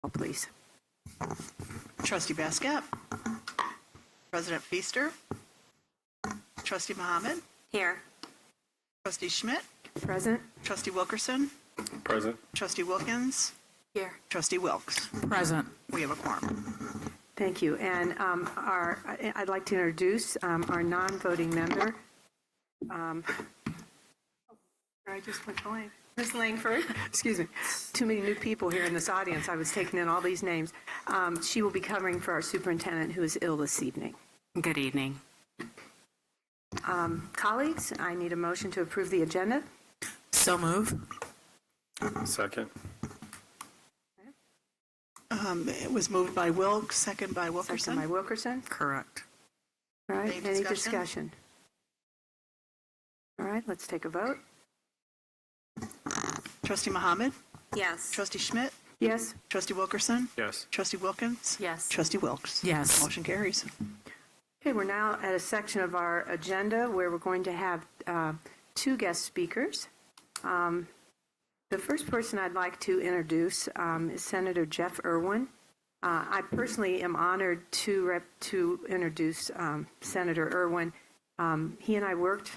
Oh, please. Trustee Basket. President Feaster. Trustee Mohammed. Here. Trustee Schmidt. Present. Trustee Wilkerson. Present. Trustee Wilkins. Here. Trustee Wilkes. Present. We have a quorum. Thank you. And I'd like to introduce our non-voting member. I just went blank. Ms. Langford. Excuse me. Too many new people here in this audience. I was taking in all these names. She will be covering for our superintendent who is ill this evening. Good evening. Colleagues, I need a motion to approve the agenda. So move. Second. It was moved by Wilkes, second by Wilkerson. Second by Wilkerson. Correct. All right. Any Any discussion? discussion? All right. Let's take a vote. Trustee Mohammed. Yes. Trustee Schmidt. Yes. Trustee Wilkerson. Yes. Trustee Wilkins. Yes. Trustee Wilkes. Yes. Motion carries. Okay, we're now at a section of our agenda where we're going to have two guest speakers. The first person I'd like to introduce is Senator Jeff Irwin. I personally am honored to introduce Senator Irwin. He and I worked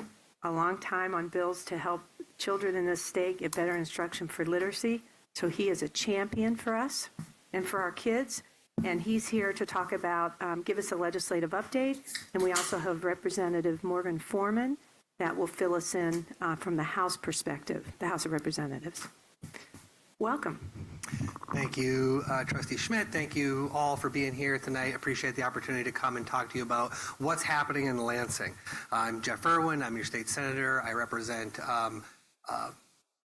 a long time on bills to help children in this state get better instruction for literacy. So he is a champion for us and for our kids. And he's here to talk about, give us a legislative update. And we also have Representative Morgan Foreman that will fill us in from the House perspective, the House of Representatives. Welcome. Thank you, Trustee Schmidt. Thank you all for being here tonight. Appreciate the opportunity to come and talk to you about what's happening in Lansing. I'm Jeff Irwin. I'm your state senator. I represent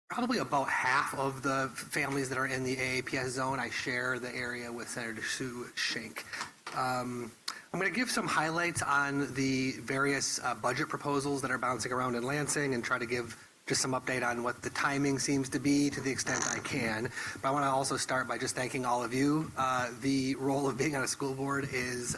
probably about half of the families that are in the AAPS zone. I share the area with Senator Sue Schenck. I'm going to give some highlights on the various budget proposals that are bouncing around in Lansing and try to give just some update on what the timing seems to be to the extent I can. But I want to also start by just thanking all of you. The role of being on a school board is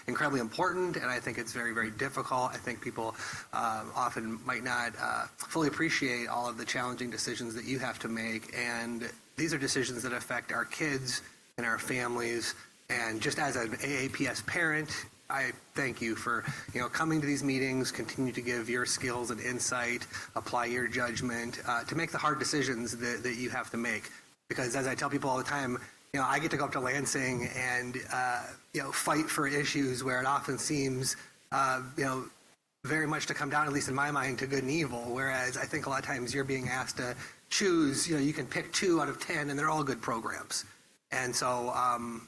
incredibly important, and I think it's very, very difficult. I think people often might not fully appreciate all of the challenging decisions that you have to make, and these are decisions that affect our kids and our families. And just as an AAPS parent, I thank you for coming to these meetings, continue to give your skills and insight, apply your judgment to make the hard decisions that you have to make. Because as I tell people all the time, I get to go up to Lansing and fight for issues where it often seems very much to come down, at least in my mind, to good and evil. Whereas I think a lot of times you're being asked to choose. You can pick 2 out of 10, and they're all good programs. And so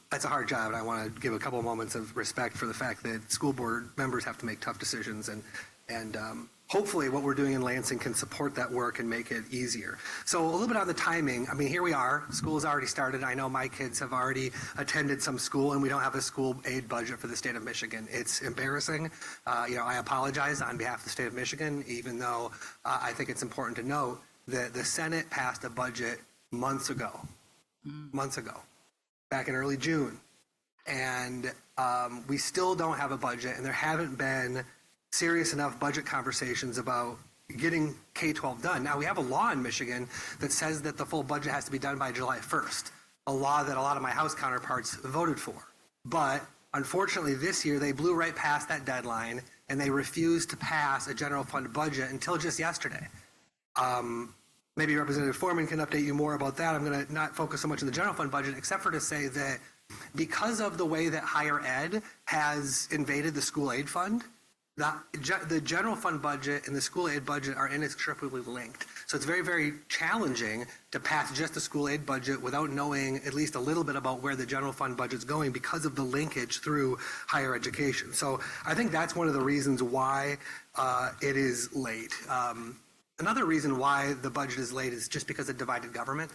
that's a hard job, and I want to give a couple of moments of respect for the fact that school board members have to make tough decisions, and hopefully what we're doing in Lansing can support that work and make it easier. So a little bit on the timing. I mean, here we are. School's already started. I know my kids have already attended some school, and we don't have a school aid budget for the state of Michigan. It's embarrassing. I apologize on behalf of the state of Michigan, even though I think it's important to note that the Senate passed a budget months ago, back in early June. And we still don't have a budget, and there haven't been serious enough budget conversations about getting K-12 done. Now, we have a law in Michigan that says that the full budget has to be done by July 1st, a law that a lot of my House counterparts voted for. But unfortunately, this year, they blew right past that deadline, and they refused to pass a general fund budget until just yesterday. Maybe Representative Foreman can update you more about that. I'm going to not focus so much on the general fund budget, except for to say that because of the way that higher ed has invaded the school aid fund, the general fund budget and the school aid budget are inextricably linked. So it's very, very challenging to pass just the school aid budget without knowing at least a little bit about where the general fund budget's going because of the linkage through higher education. So I think that's one of the reasons why it is late. Another reason why the budget is late is just because of divided government.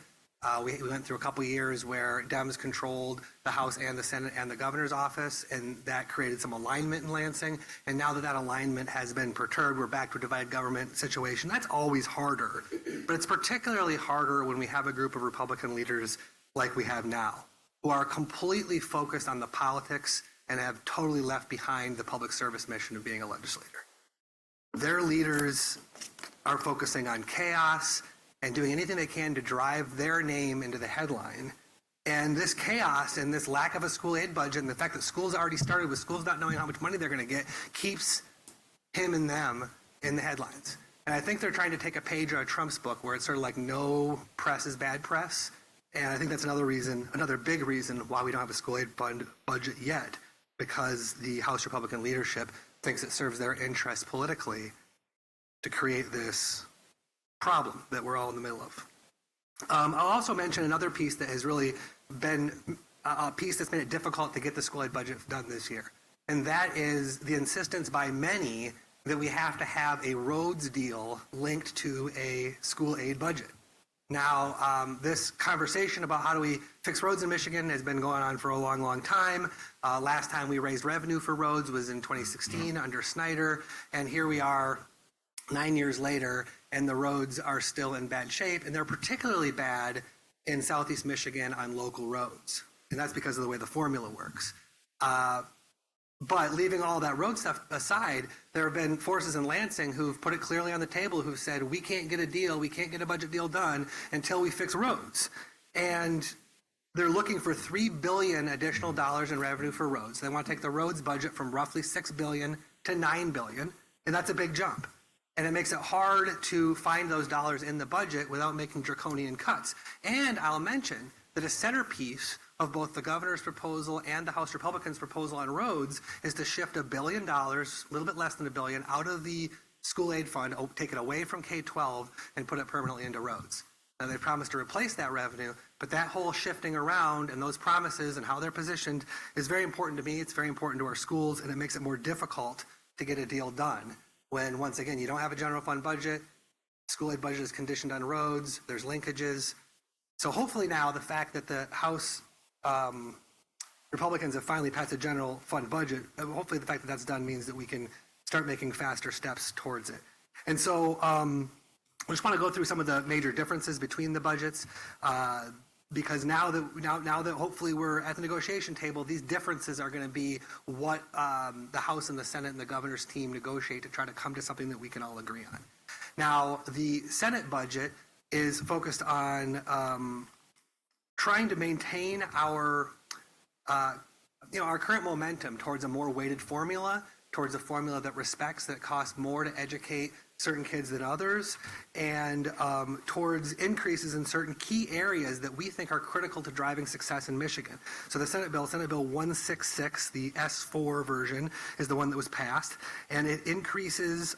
We went through a couple of years where Dems controlled the House and the Senate and the governor's office, and that created some alignment in Lansing. And now that that alignment has been perturbed, we're back to a divided government situation. That's always harder, but it's particularly harder when we have a group of Republican leaders like we have now, who are completely focused on the politics and have totally left behind the public service mission of being a legislator. Their leaders are focusing on chaos and doing anything they can to drive their name into the headline And this chaos and this lack of a school aid budget and the fact that schools already started with schools not knowing how much money they're going to get keeps him and them in the headlines. And I think they're trying to take a page out of Trump's book where it's sort of like no press is bad press. And I think that's another reason, another big reason why we don't have a school aid fund budget yet, because the House Republican leadership thinks it serves their interests politically to create this problem that we're all in the middle of. I'll also mention another piece that has really been a piece that's made it difficult to get the school aid budget done this year. And that is the insistence by many that we have to have a roads deal linked to a school aid budget. Now, this conversation about how do we fix roads in Michigan has been going on for a long, long time. Last time we raised revenue for roads was in 2016 under Snyder. And here we are 9 years later, and the roads are still in bad shape. And they're particularly bad in Southeast Michigan on local roads. And that's because of the way the formula works. But leaving all that road stuff aside, there have been forces in Lansing who've put it clearly on the table, who've said, we can't get a deal, we can't get a budget deal done until we fix roads. And they're looking for $3 billion additional dollars in revenue for roads. They want to take the roads budget from roughly $6 billion to $9 billion, and that's a big jump. And it makes it hard to find those dollars in the budget without making draconian cuts. And I'll mention that a centerpiece of both the governor's proposal and the House Republicans' proposal on roads is to shift $1 billion, a little bit less than $1 billion, out of the school aid fund, take it away from K-12 and put it permanently into roads. Now, they promised to replace that revenue, but that whole shifting around and those promises and how they're positioned is very important to me. It's very important to our schools, and it makes it more difficult to get a deal done when, once again, you don't have a general fund budget, school aid budget is conditioned on roads, there's linkages. So hopefully now the fact that the House Republicans have finally passed a general fund budget, hopefully the fact that that's done means that we can start making faster steps towards it. And so I just want to go through some of the major differences between the budgets, because now that hopefully we're at the negotiation table, these differences are going to be what the House and the Senate and the governor's team negotiate to try to come to something that we can all agree on. Now, the Senate budget is focused on trying to maintain our current momentum towards a more weighted formula, towards a formula that respects that it costs more to educate certain kids than others, and towards increases in certain key areas that we think are critical to driving success in Michigan. So the Senate Bill 166, the S4 version, is the one that was passed, and it increases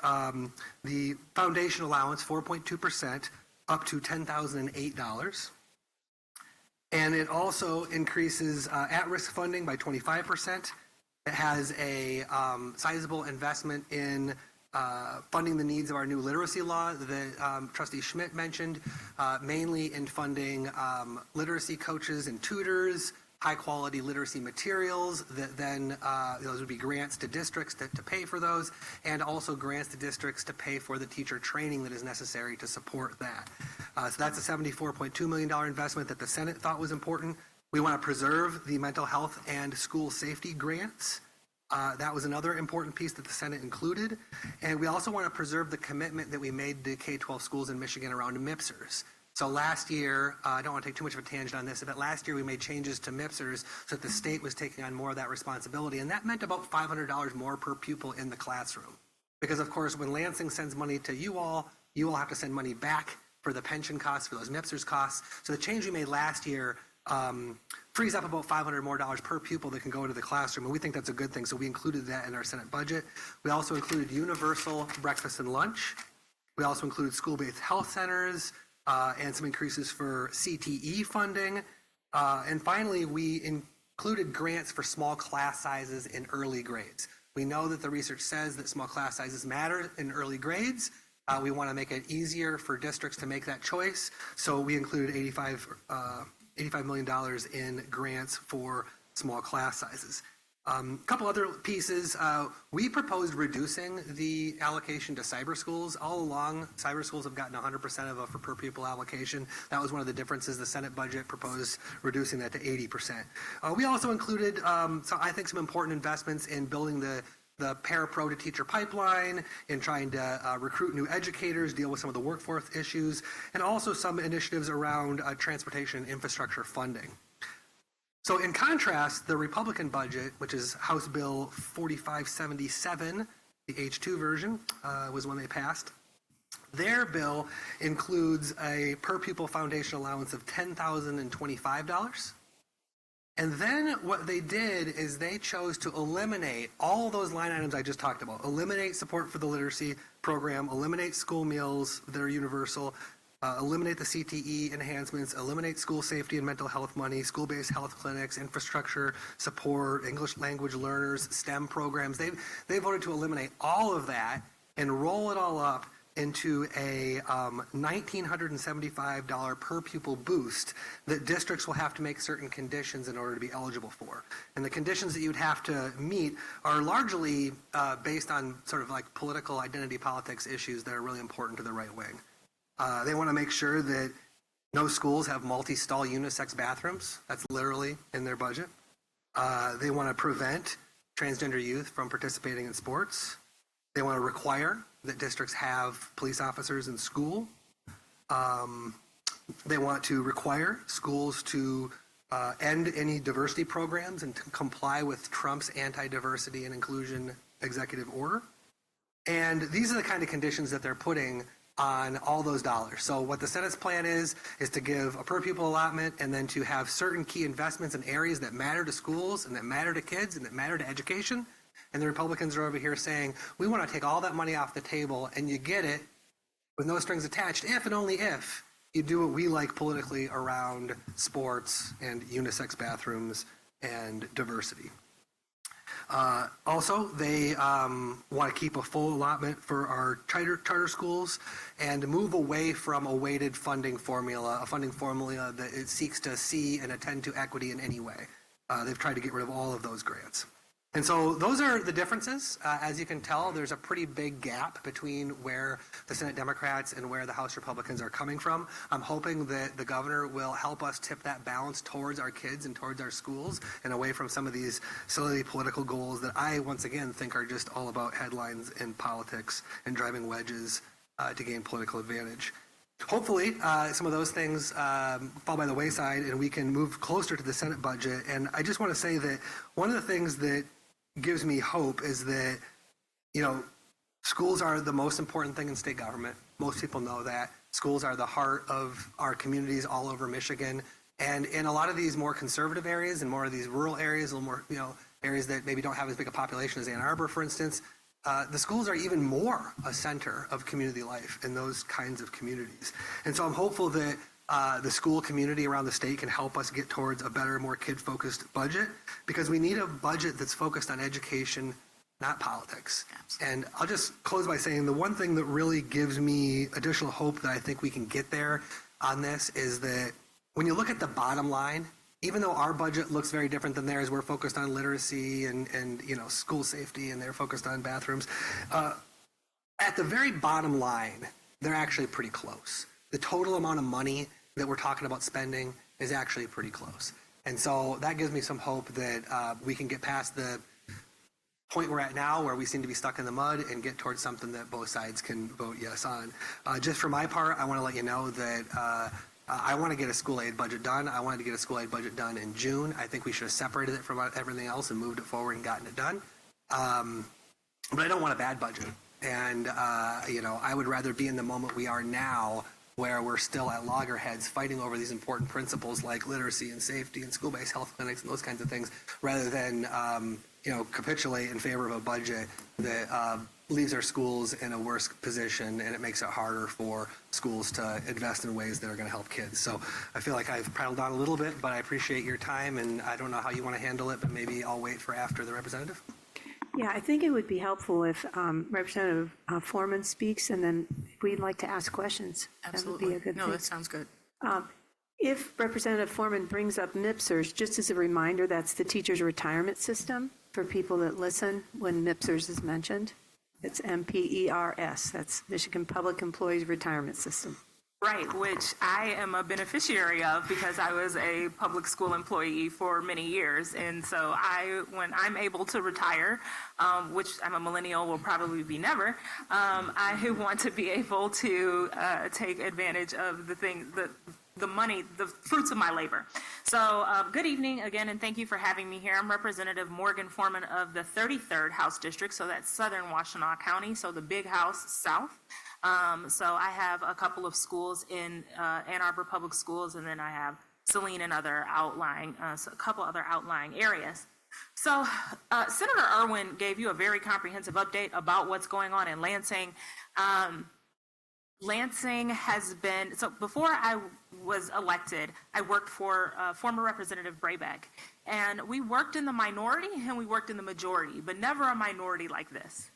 the foundation allowance 4.2% up to $10,008. And it also increases at-risk funding by 25%. It has a sizable investment in funding the needs of our new literacy law that Trustee Schmidt mentioned, mainly in funding literacy coaches and tutors, high-quality literacy materials that then those would be grants to districts to pay for those, and also grants to districts to pay for the teacher training that is necessary to support that. So that's a $74.2 million investment that the Senate thought was important. We want to preserve the mental health and school safety grants. That was another important piece that the Senate included. And we also want to preserve the commitment that we made to K-12 schools in Michigan around MIPSers. So last year, I don't want to take too much of a tangent on this, but last year we made changes to MIPSers so that the state was taking on more of that responsibility. And that meant about $500 more per pupil in the classroom. Because, of course, when Lansing sends money to you all have to send money back for the pension costs, for those MIPSers costs. So the change we made last year frees up about $500 more per pupil that can go into the classroom, and we think that's a good thing, so we included that in our Senate budget. We also included universal breakfast and lunch. We also included school-based health centers and some increases for CTE funding. And finally, we included grants for small class sizes in early grades. We know that the research says that small class sizes matter in early grades. We want to make it easier for districts to make that choice, so we included $85 million in grants for small class sizes. A couple other pieces. We proposed reducing the allocation to cyber schools. All along, cyber schools have gotten 100% of a per pupil allocation. That was one of the differences. The Senate budget proposed reducing that to 80%. We also included, I think, some important investments in building the para-pro to teacher pipeline, in trying to recruit new educators, deal with some of the workforce issues, and also some initiatives around transportation infrastructure funding. So in contrast, the Republican budget, which is House Bill 4577, the H2 version, was when they passed. Their bill includes a per pupil foundation allowance of $10,025. And then what they did is they chose to eliminate all those line items I just talked about. Eliminate support for the literacy program, eliminate school meals that are universal, eliminate the CTE enhancements, eliminate school safety and mental health money, school-based health clinics, infrastructure support, English language learners, STEM programs. They voted to eliminate all of that and roll it all up into a $1,975 per pupil boost that districts will have to make certain conditions in order to be eligible for. And the conditions that you'd have to meet are largely based on sort of like political identity politics issues that are really important to the right wing. They want to make sure that no schools have multi-stall unisex bathrooms. That's literally in their budget. They want to prevent transgender youth from participating in sports. They want to require that districts have police officers in school. They want to require schools to end any diversity programs and to comply with Trump's anti-diversity and inclusion executive order. And these are the kind of conditions that they're putting on all those dollars. So what the Senate's plan is to give a per pupil allotment and then to have certain key investments in areas that matter to schools and that matter to kids and that matter to education. And the Republicans are over here saying, we want to take all that money off the table and you get it with no strings attached if and only if you do what we like politically around sports and unisex bathrooms and diversity. Also, they want to keep a full allotment for our charter schools and move away from a weighted funding formula, a funding formula that it seeks to see and attend to equity in any way. They've tried to get rid of all of those grants. And so those are the differences. As you can tell, there's a pretty big gap between where the Senate Democrats and where the House Republicans are coming from. I'm hoping that the governor will help us tip that balance towards our kids and towards our schools and away from some of these silly political goals that I, once again, think are just all about headlines and politics and driving wedges to gain political advantage. Hopefully, some of those things fall by the wayside and we can move closer to the Senate budget. And I just want to say that one of the things that gives me hope is that, you know, schools are the most important thing in state government. Most people know that. Schools are the heart of our communities all over Michigan. And in a lot of these more conservative areas and more of these rural areas, a little more, you know, areas that maybe don't have as big a population as Ann Arbor, for instance, the schools are even more a center of community life in those kinds of communities. And so I'm hopeful that the school community around the state can help us get towards a better, more kid-focused budget, because we need a budget that's focused on education, not politics. Absolutely. And I'll just close by saying the one thing that really gives me additional hope that I think we can get there on this is that when you look at the bottom line, even though our budget looks very different than theirs, we're focused on literacy and you know, school safety, and they're focused on bathrooms. At the very bottom line, they're actually pretty close. The total amount of money that we're talking about spending is actually pretty close. And so that gives me some hope that we can get past the point we're at now where we seem to be stuck in the mud and get towards something that both sides can vote yes on. Just for my part, I want to let you know that I want to get a school aid budget done. I wanted to get a school aid budget done in June. I think we should have separated it from everything else and moved it forward and gotten it done. But I don't want a bad budget. And, you know, I would rather be in the moment we are now, where we're still at loggerheads fighting over these important principles like literacy and safety and school-based health clinics and those kinds of things, rather than, you know, capitulate in favor of a budget that leaves our schools in a worse position, and it makes it harder for schools to invest in ways that are going to help kids. So I feel like I've prattled on a little bit, but I appreciate your time, and I don't know how you want to handle it, but maybe I'll wait for after the representative. Yeah, I think it would be helpful if Representative Foreman speaks, and then we'd like to ask questions. Absolutely. That would be a good No, thing. that sounds good. If Representative Foreman brings up MIPSers, just as a reminder, that's the teacher's retirement system for people that listen when MIPSers is mentioned. It's MPERS. That's Michigan Public Employees Retirement System. Right, which I am a beneficiary of because I was a public school employee for many years. And so when I'm able to retire, which I'm a millennial, will probably be never, I want to be able to take advantage of the the money, the fruits of my labor. So good evening again, and thank you for having me here. I'm Representative Morgan Foreman of the 33rd House District, so that's Southern Washtenaw County, so the big house south. So I have a couple of schools in Ann Arbor Public Schools, and then I have Saline and other outlying, so a couple other outlying areas. So Senator Irwin gave you a very comprehensive update about what's going on in Lansing. Lansing has been, so before I was elected, I worked for former Representative Braybeck, and we worked in the minority and we worked in the majority, but never a minority like this.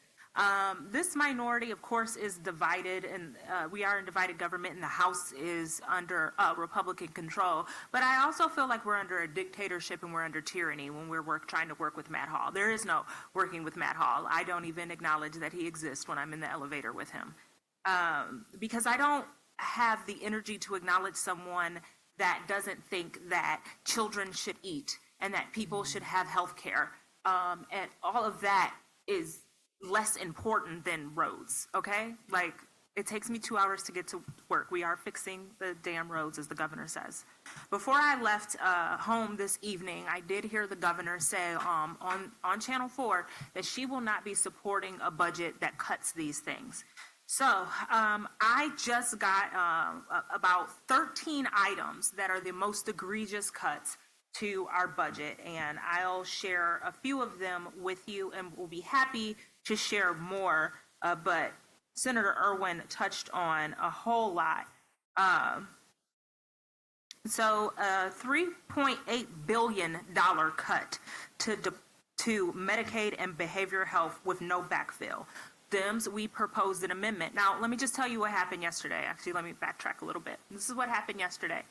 This minority, of course, is divided, and we are in divided government, and the House is under Republican control. But I also feel like we're under a dictatorship and we're under tyranny when we're trying to work with Matt Hall. There is no working with Matt Hall. I don't even acknowledge that he exists when I'm in the elevator with him. Because I don't have the energy to acknowledge someone that doesn't think that children should eat and that people should have health care. And all of that is less important than roads, okay? Like, it takes me 2 hours to get to work. We are fixing the damn roads, as the governor says. Before I left home this evening, I did hear the governor say on Channel 4 that she will not be supporting a budget that cuts these things. So I just got about 13 items that are the most egregious cuts to our budget, and I'll share a few of them with you, and we'll be happy to share more, but Senator Irwin touched on a whole lot. So a $3.8 billion cut to Medicaid and behavioral health with no backfill. Dems, we proposed an amendment. Now, let me just tell you what happened yesterday. Actually, let me backtrack a little bit. This is what happened yesterday.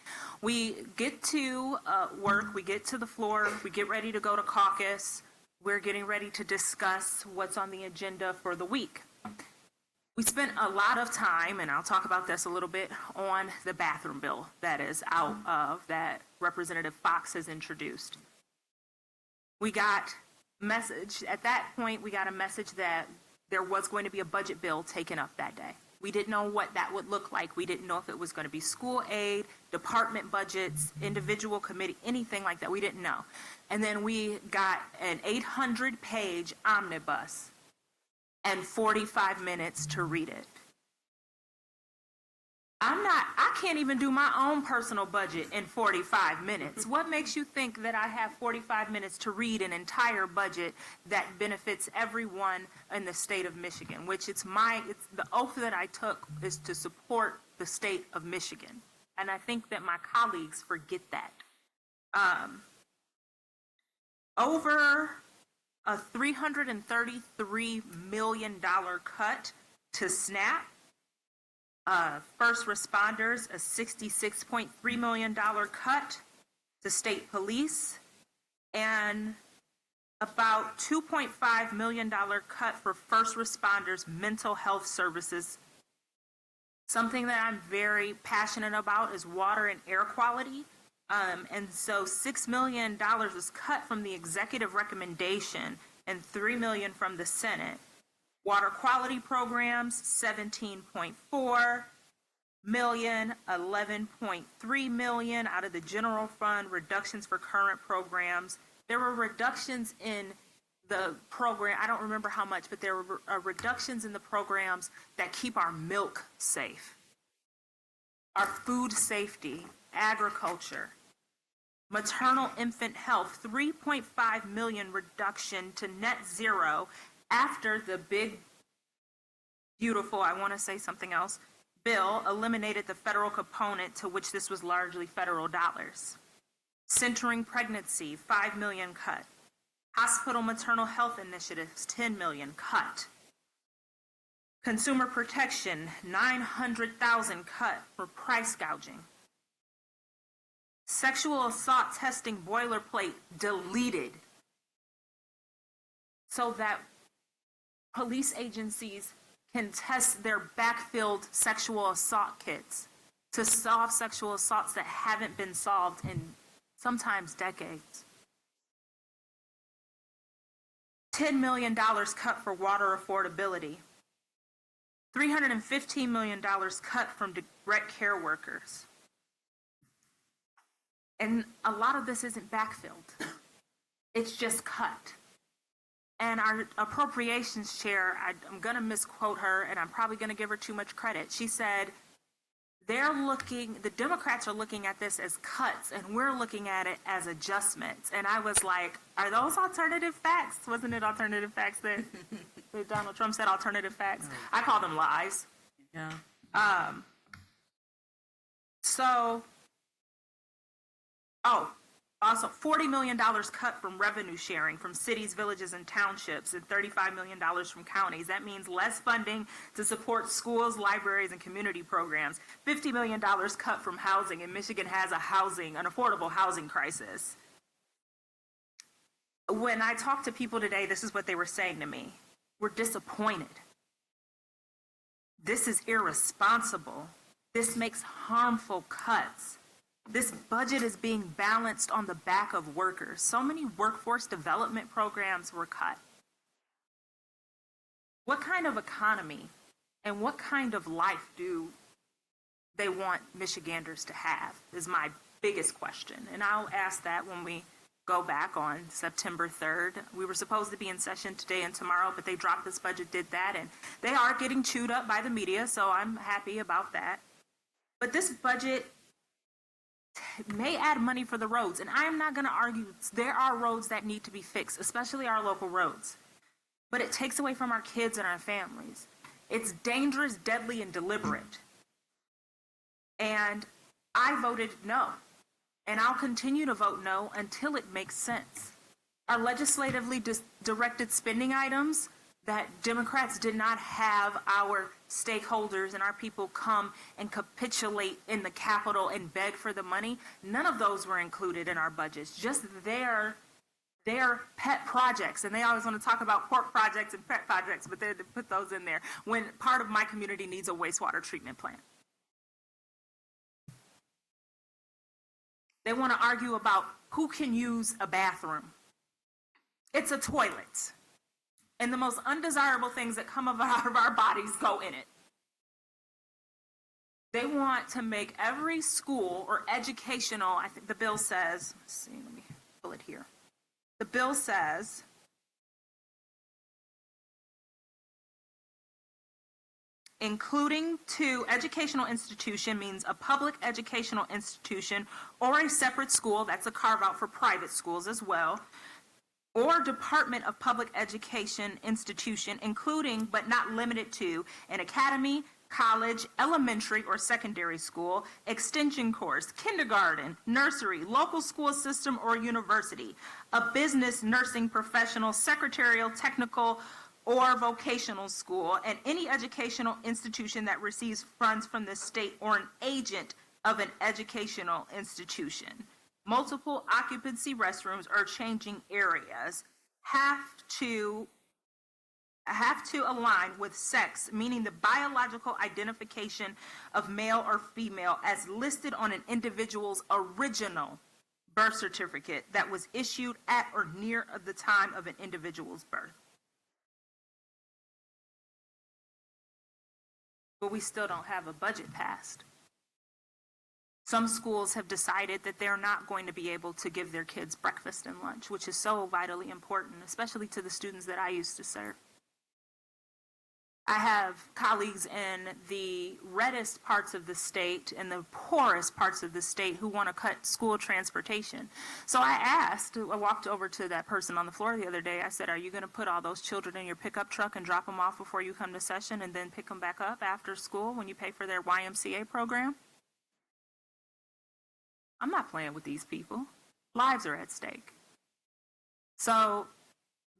We get to work, we get to the floor, we get ready to go to caucus. We're getting ready to discuss what's on the agenda for the week. We spent a lot of time, and I'll talk about this a little bit, on the bathroom bill that is out of that Representative Fox has introduced. We got message, at that point, we got a message that there was going to be a budget bill taken up that day. We didn't know what that would look like. We didn't know if it was going to be school aid, department budgets, individual committee, anything like that. We didn't know. And then we got an 800-page omnibus and 45 minutes to read it. I can't even do my own personal budget in 45 minutes. What makes you think that I have 45 minutes to read an entire budget that benefits everyone in the state of Michigan, which it's the oath that I took is to support the state of Michigan. And I think that my colleagues forget that. Over a $333 million cut to SNAP. First responders, a $66.3 million cut to state police, and about $2.5 million cut for first responders mental health services. Something that I'm very passionate about is water and air quality. And so $6 million was cut from the executive recommendation and $3 million from the Senate. Water quality programs, $17.4 million, $11.3 million out of the general fund, reductions for current programs. There were reductions in the program, I don't remember how much, but there were reductions in the programs that keep our milk safe, our food safety, agriculture, maternal infant health, $3.5 million reduction to net zero after the big, beautiful, I want to say something else, bill eliminated the federal component to which this was largely federal dollars. Centering pregnancy, $5 million cut. Hospital maternal health initiatives, $10 million cut. Consumer protection, $900,000 cut for price gouging. Sexual assault testing boilerplate deleted so that police agencies can test their backfilled sexual assault kits to solve sexual assaults that haven't been solved in sometimes decades. $10 million cut for water affordability. $315 million cut from direct care workers. And a lot of this isn't backfilled. It's just cut. And our appropriations chair, I'm going to misquote her, and I'm probably going to give her too much credit. She said, the Democrats are looking at this as cuts, and we're looking at it as adjustments. And I was like, are those alternative facts? Wasn't it alternative facts that Donald Trump said alternative facts? I call them lies. Yeah. Also $40 million cut from revenue sharing from cities, villages, and townships, and $35 million from counties. That means less funding to support schools, libraries, and community programs. $50 million cut from housing, and Michigan has an affordable housing crisis. When I talked to people today, this is what they were saying to me. We're disappointed. This is irresponsible. This makes harmful cuts. This budget is being balanced on the back of workers. So many workforce development programs were cut. What kind of economy and what kind of life do they want Michiganders to have is my biggest question. And I'll ask that when we go back on September 3rd. We were supposed to be in session today and tomorrow, but they dropped this budget, did that, and they are getting chewed up by the media, so I'm happy about that. But this budget may add money for the roads, and I'm not going to argue there are roads that need to be fixed, especially our local roads. But it takes away from our kids and our families. It's dangerous, deadly, and deliberate. And I voted no. And I'll continue to vote no until it makes sense. Our legislatively directed spending items that Democrats did not have our stakeholders and our people come and capitulate in the Capitol and beg for the money, none of those were included in our budgets, just their pet projects. And they always want to talk about pork projects and pet projects, but they put those in there when part of my community needs a wastewater treatment plant. They want to argue about who can use a bathroom. It's a toilet. And the most undesirable things that come out of our bodies go in it. They want to make every school or educational, I think the bill says, let's see, let me pull it here. The bill says, including to educational institution means a public educational institution or a separate school, that's a carve out for private schools as well, or Department of Public Education institution, including but not limited to an academy, college, elementary or secondary school, extension course, kindergarten, nursery, local school system or university, a business, nursing, professional, secretarial, technical, or vocational school, and any educational institution that receives funds from the state or an agent of an educational institution. Multiple occupancy restrooms or changing areas have to align with sex, meaning the biological identification of male or female as listed on an individual's original birth certificate that was issued at or near the time of an individual's birth. But we still don't have a budget passed. Some schools have decided that they're not going to be able to give their kids breakfast and lunch, which is so vitally important, especially to the students that I used to serve. I have colleagues in the reddest parts of the state and the poorest parts of the state who want to cut school transportation. So I walked over to that person on the floor the other day. I said, are you going to put all those children in your pickup truck and drop them off before you come to session and then pick them back up after school when you pay for their YMCA program? I'm not playing with these people. Lives are at stake. So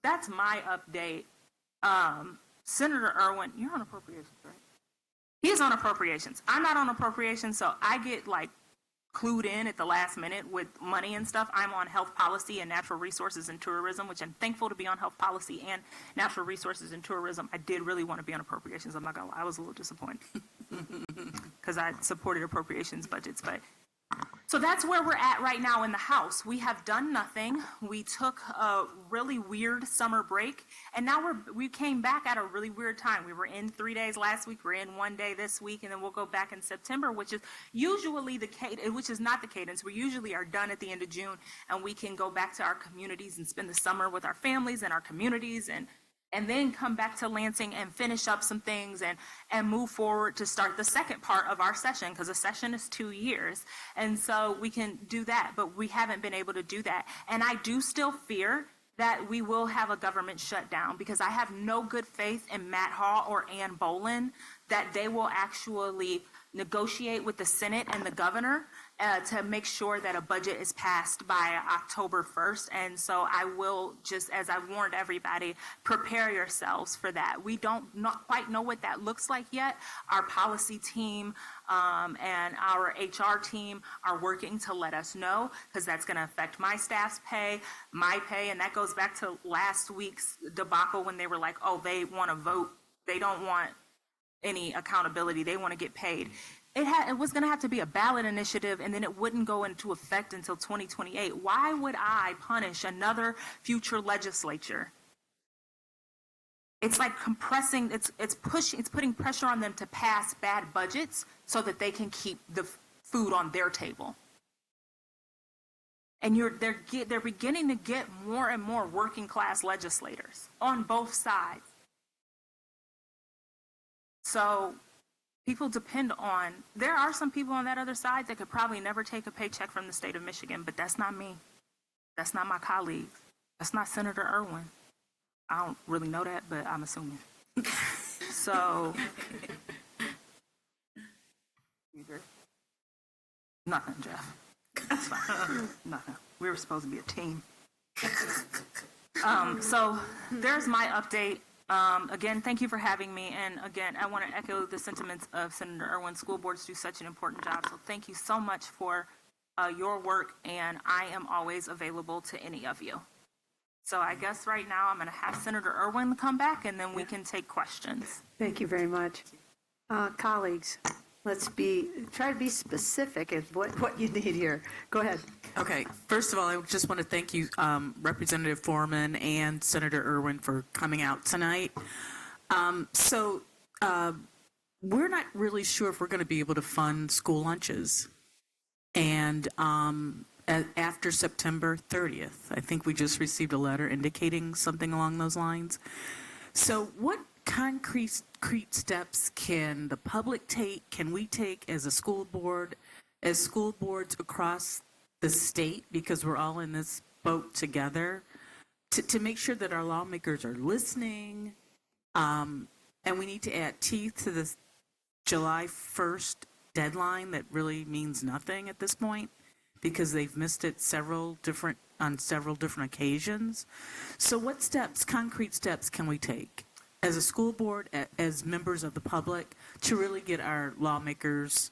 that's my update. Senator Irwin, you're on appropriations, right? He's on appropriations. I'm not on appropriations, so I get clued in at the last minute with money and stuff. I'm on health policy and natural resources and tourism, which I'm thankful to be on health policy and natural resources and tourism. I did really want to be on appropriations. I'm not going to lie. I was a little disappointed because I supported appropriations budgets, but So that's where we're at right now in the House. We have done nothing. We took a really weird summer break, and now we came back at a really weird time. We were in 3 days last week, we're in 1 day this week, and then we'll go back in September, which is usually the cadence, which is not the cadence. We usually are done at the end of June, and we can go back to our communities and spend the summer with our families and our communities, and then come back to Lansing and finish up some things and move forward to start the second part of our session, because a session is 2 years. And so we can do that, but we haven't been able to do that. And I do still fear that we will have a government shutdown, because I have no good faith in Matt Hall or Ann Boland that they will actually negotiate with the Senate and the governor to make sure that a budget is passed by October 1st. And so I will, just as I warned everybody, prepare yourselves for that. We don't not quite know what that looks like yet. Our policy team and our HR team are working to let us know, because that's going to affect my staff's pay, my pay, and that goes back to last week's debacle when they were like, oh, they want to vote. They don't want any accountability. They want to get paid. It was going to have to be a ballot initiative, and then it wouldn't go into effect until 2028. Why would I punish another future legislature? It's like compressing, it's putting pressure on them to pass bad budgets so that they can keep the food on their table. And they're beginning to get more and more working class legislators on both sides. So people depend on, there are some people on that other side that could probably never take a paycheck from the state of Michigan, but that's not me. That's not my colleagues. That's not Senator Irwin. I don't really know that, but I'm assuming. So, nothing, Jeff. That's fine. Nothing. We were supposed to be a team. So there's my update. Again, thank you for having me. And again, I want to echo the sentiments of Senator Irwin. School boards do such an important job. So thank you so much for your work. And I am always available to any of you. So I guess right now I'm going to have Senator Irwin come back, and then we can take questions. Thank you very much. Colleagues, let's try to be specific at what you need here. Go ahead. Okay. First of all, I just want to thank you, Representative Foreman and Senator Irwin, for coming out tonight. We're not really sure if we're going to be able to fund school lunches. And after September 30th, I think we just received a letter indicating something along those lines. So what concrete steps can the public take, can we take as a school board, as school boards across the state, because we're all in this boat together, to make sure that our lawmakers are listening, and we need to add teeth to this July 1st deadline that really means nothing at this point, because they've missed it on several different occasions. So what steps, concrete steps, can we take as a school board, as members of the public, to really get our lawmakers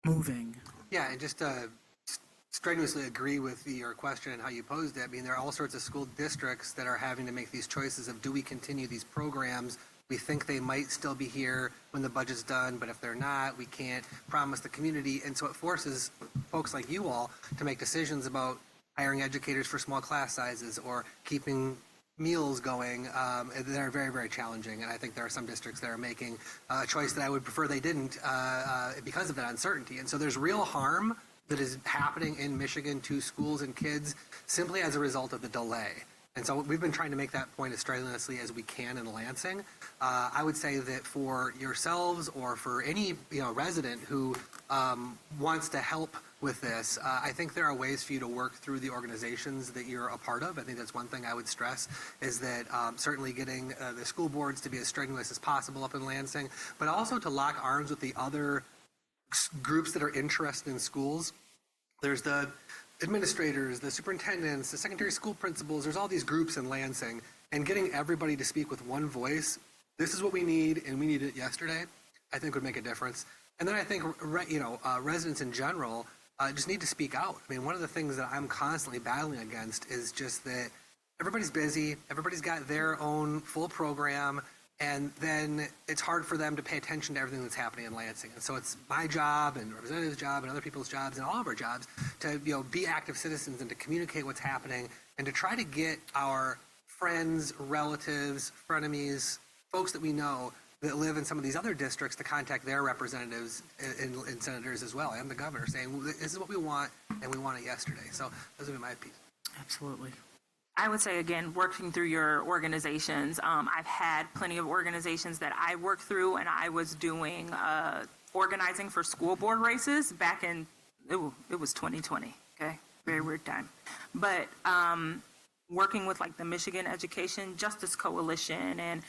moving? Yeah, and just strenuously agree with your question and how you posed it. I mean, there are all sorts of school districts that are having to make these choices of, do we continue these programs? We think they might still be here when the budget's done, but if they're not, we can't promise the community. And so it forces folks like you all to make decisions about hiring educators for small class sizes or keeping meals going that are very, very challenging. And I think there are some districts that are making a choice that I would prefer they didn't because of that uncertainty. And so there's real harm that is happening in Michigan to schools and kids simply as a result of the delay. And so we've been trying to make that point as strenuously as we can in Lansing. I would say that for yourselves or for any resident who wants to help with this, I think there are ways for you to work through the organizations that you're a part of. I think that's one thing I would stress, is that certainly getting the school boards to be as strenuous as possible up in Lansing, but also to lock arms with the other groups that are interested in schools. There's the administrators, the superintendents, the secondary school principals. There's all these groups in Lansing, and getting everybody to speak with one voice, this is what we need, and we need it yesterday, I think would make a difference. And then I think residents in general just need to speak out. I mean, one of the things that I'm constantly battling against is just that everybody's busy, everybody's got their own full program. and then it's hard for them to pay attention to everything that's happening in Lansing. And so it's my job and representatives' job and other people's jobs and all of our jobs to be active citizens and to communicate what's happening and to try to get our friends, relatives, frenemies, folks that we know that live in some of these other districts to contact their representatives and senators as well, and the governor, saying, this is what we want, and we want it yesterday. So those would be my piece. Absolutely. I would say, again, working through your organizations. I've had plenty of organizations that I work through, and I was doing organizing for school board races back in, it was 2020, okay? Very weird time. But working with like the Michigan Education Justice Coalition and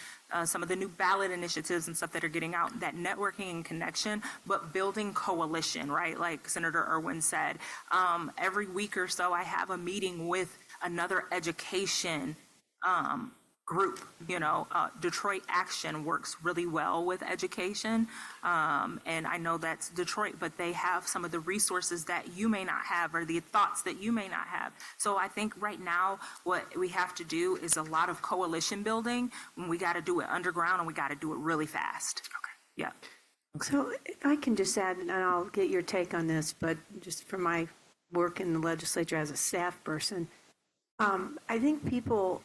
some of the new ballot initiatives and stuff that are getting out, that networking and connection, but building coalition, right? Like Senator Irwin said, every week or so I have a meeting with another education group. Detroit Action works really well with education, and I know that's Detroit, but they have some of the resources that you may not have or the thoughts that you may not have. So I think right now what we have to do is a lot of coalition building, and we got to do it underground, and we got to do it really fast. Okay. Yeah. So if I can just add, and I'll get your take on this, but just from my work in the legislature as a staff person, I think people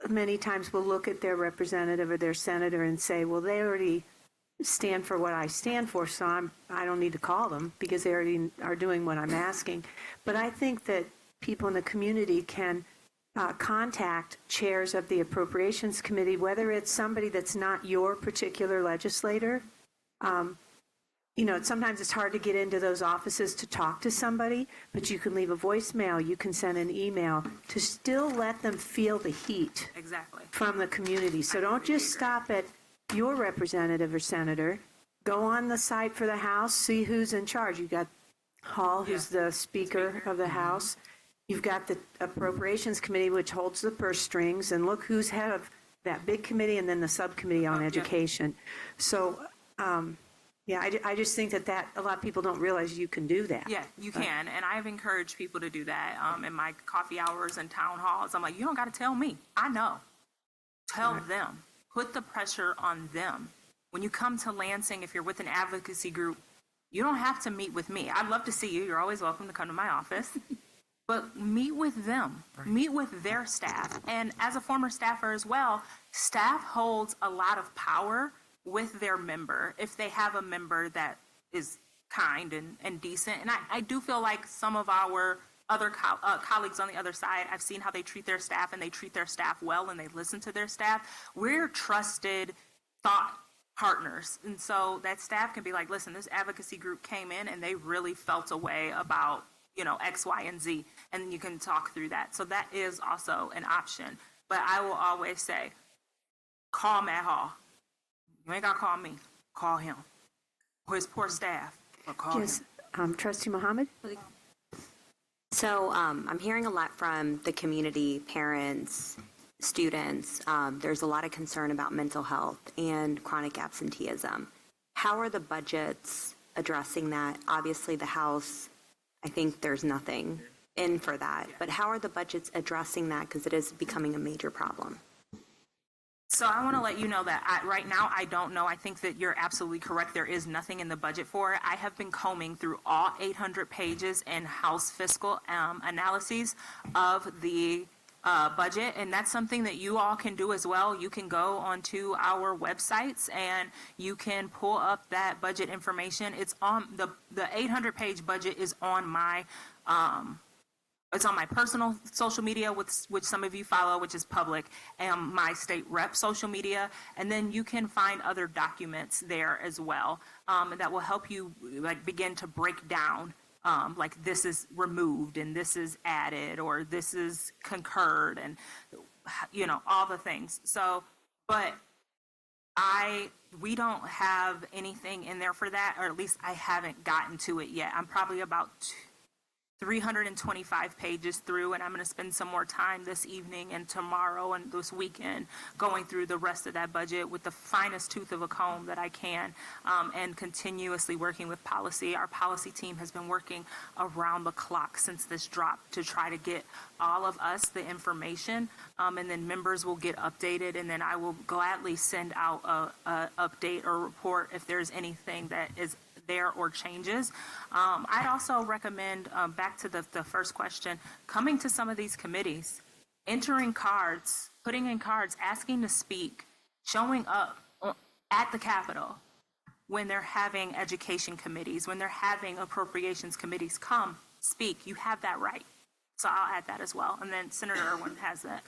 many times will look at their representative or their senator and say, well, they already stand for what I stand for, so I don't need to call them because they already are doing what I'm asking. But I think that people in the community can contact chairs of the Appropriations Committee, whether it's somebody that's not your particular legislator. Sometimes it's hard to get into those offices to talk to somebody, but you can leave a voicemail, you can send an email to still let them feel the heat Exactly. from the community. So don't just stop at your representative or senator. Go on the site for the House, see who's in charge. You've got Hall, who's the Speaker of the House. You've got the Appropriations Committee, which holds the purse strings, and look who's head of that big committee and then the subcommittee on education. So, I just think that a lot of people don't realize you can do that. Yeah, you can. And I've encouraged people to do that in my coffee hours and town halls. I'm like, you don't got to tell me. I know. Tell them. Put the pressure on them. When you come to Lansing, if you're with an advocacy group, you don't have to meet with me. I'd love to see you. You're always welcome to come to my office. But meet with them. Right. Meet with their staff. And as a former staffer as well, staff holds a lot of power with their member if they have a member that is kind and decent. And I do feel like some of our other colleagues on the other side, I've seen how they treat their staff, and they treat their staff well, and they listen to their staff. We're trusted thought partners. And so that staff can be like, listen, this advocacy group came in and they really felt a way about, X, Y, and Z. And you can talk through that. So that is also an option. But I will always say, call Matt Hall. You ain't got to call me. Call him. Or his poor staff. Or call Yes, him. Trustee Mohammed? So I'm hearing a lot from the community, parents, students. There's a lot of concern about mental health and chronic absenteeism. How are the budgets addressing that? Obviously, the House, I think there's nothing in for that. But how are the budgets addressing that? Because it is becoming a major problem. So I want to let you know that right now I don't know. I think that you're absolutely correct. There is nothing in the budget for it. I have been combing through all 800 pages in House fiscal analyses of the budget, and that's something that you all can do as well. You can go onto our websites and you can pull up that budget information. It's on the 800-page budget is on my it's on my personal social media, which some of you follow, which is public, and my state rep social media. And then you can find other documents there as well that will help you begin to break down like this is removed and this is added or this is concurred and, all the things. So, but we don't have anything in there for that, or at least I haven't gotten to it yet. I'm probably about 325 pages through, and I'm going to spend some more time this evening and tomorrow and this weekend going through the rest of that budget with the finest tooth of a comb that I can, and continuously working with policy. Our policy team has been working around the clock since this dropped to try to get all of us the information, and then members will get updated, and then I will gladly send out a update or report if there's anything that is there or changes. I'd also recommend, back to the first question, coming to some of these committees, entering cards, putting in cards, asking to speak, showing up at the Capitol when they're having education committees, when they're having appropriations committees. Come, speak. You have that right. So I'll add that as well. And then Senator Irwin has that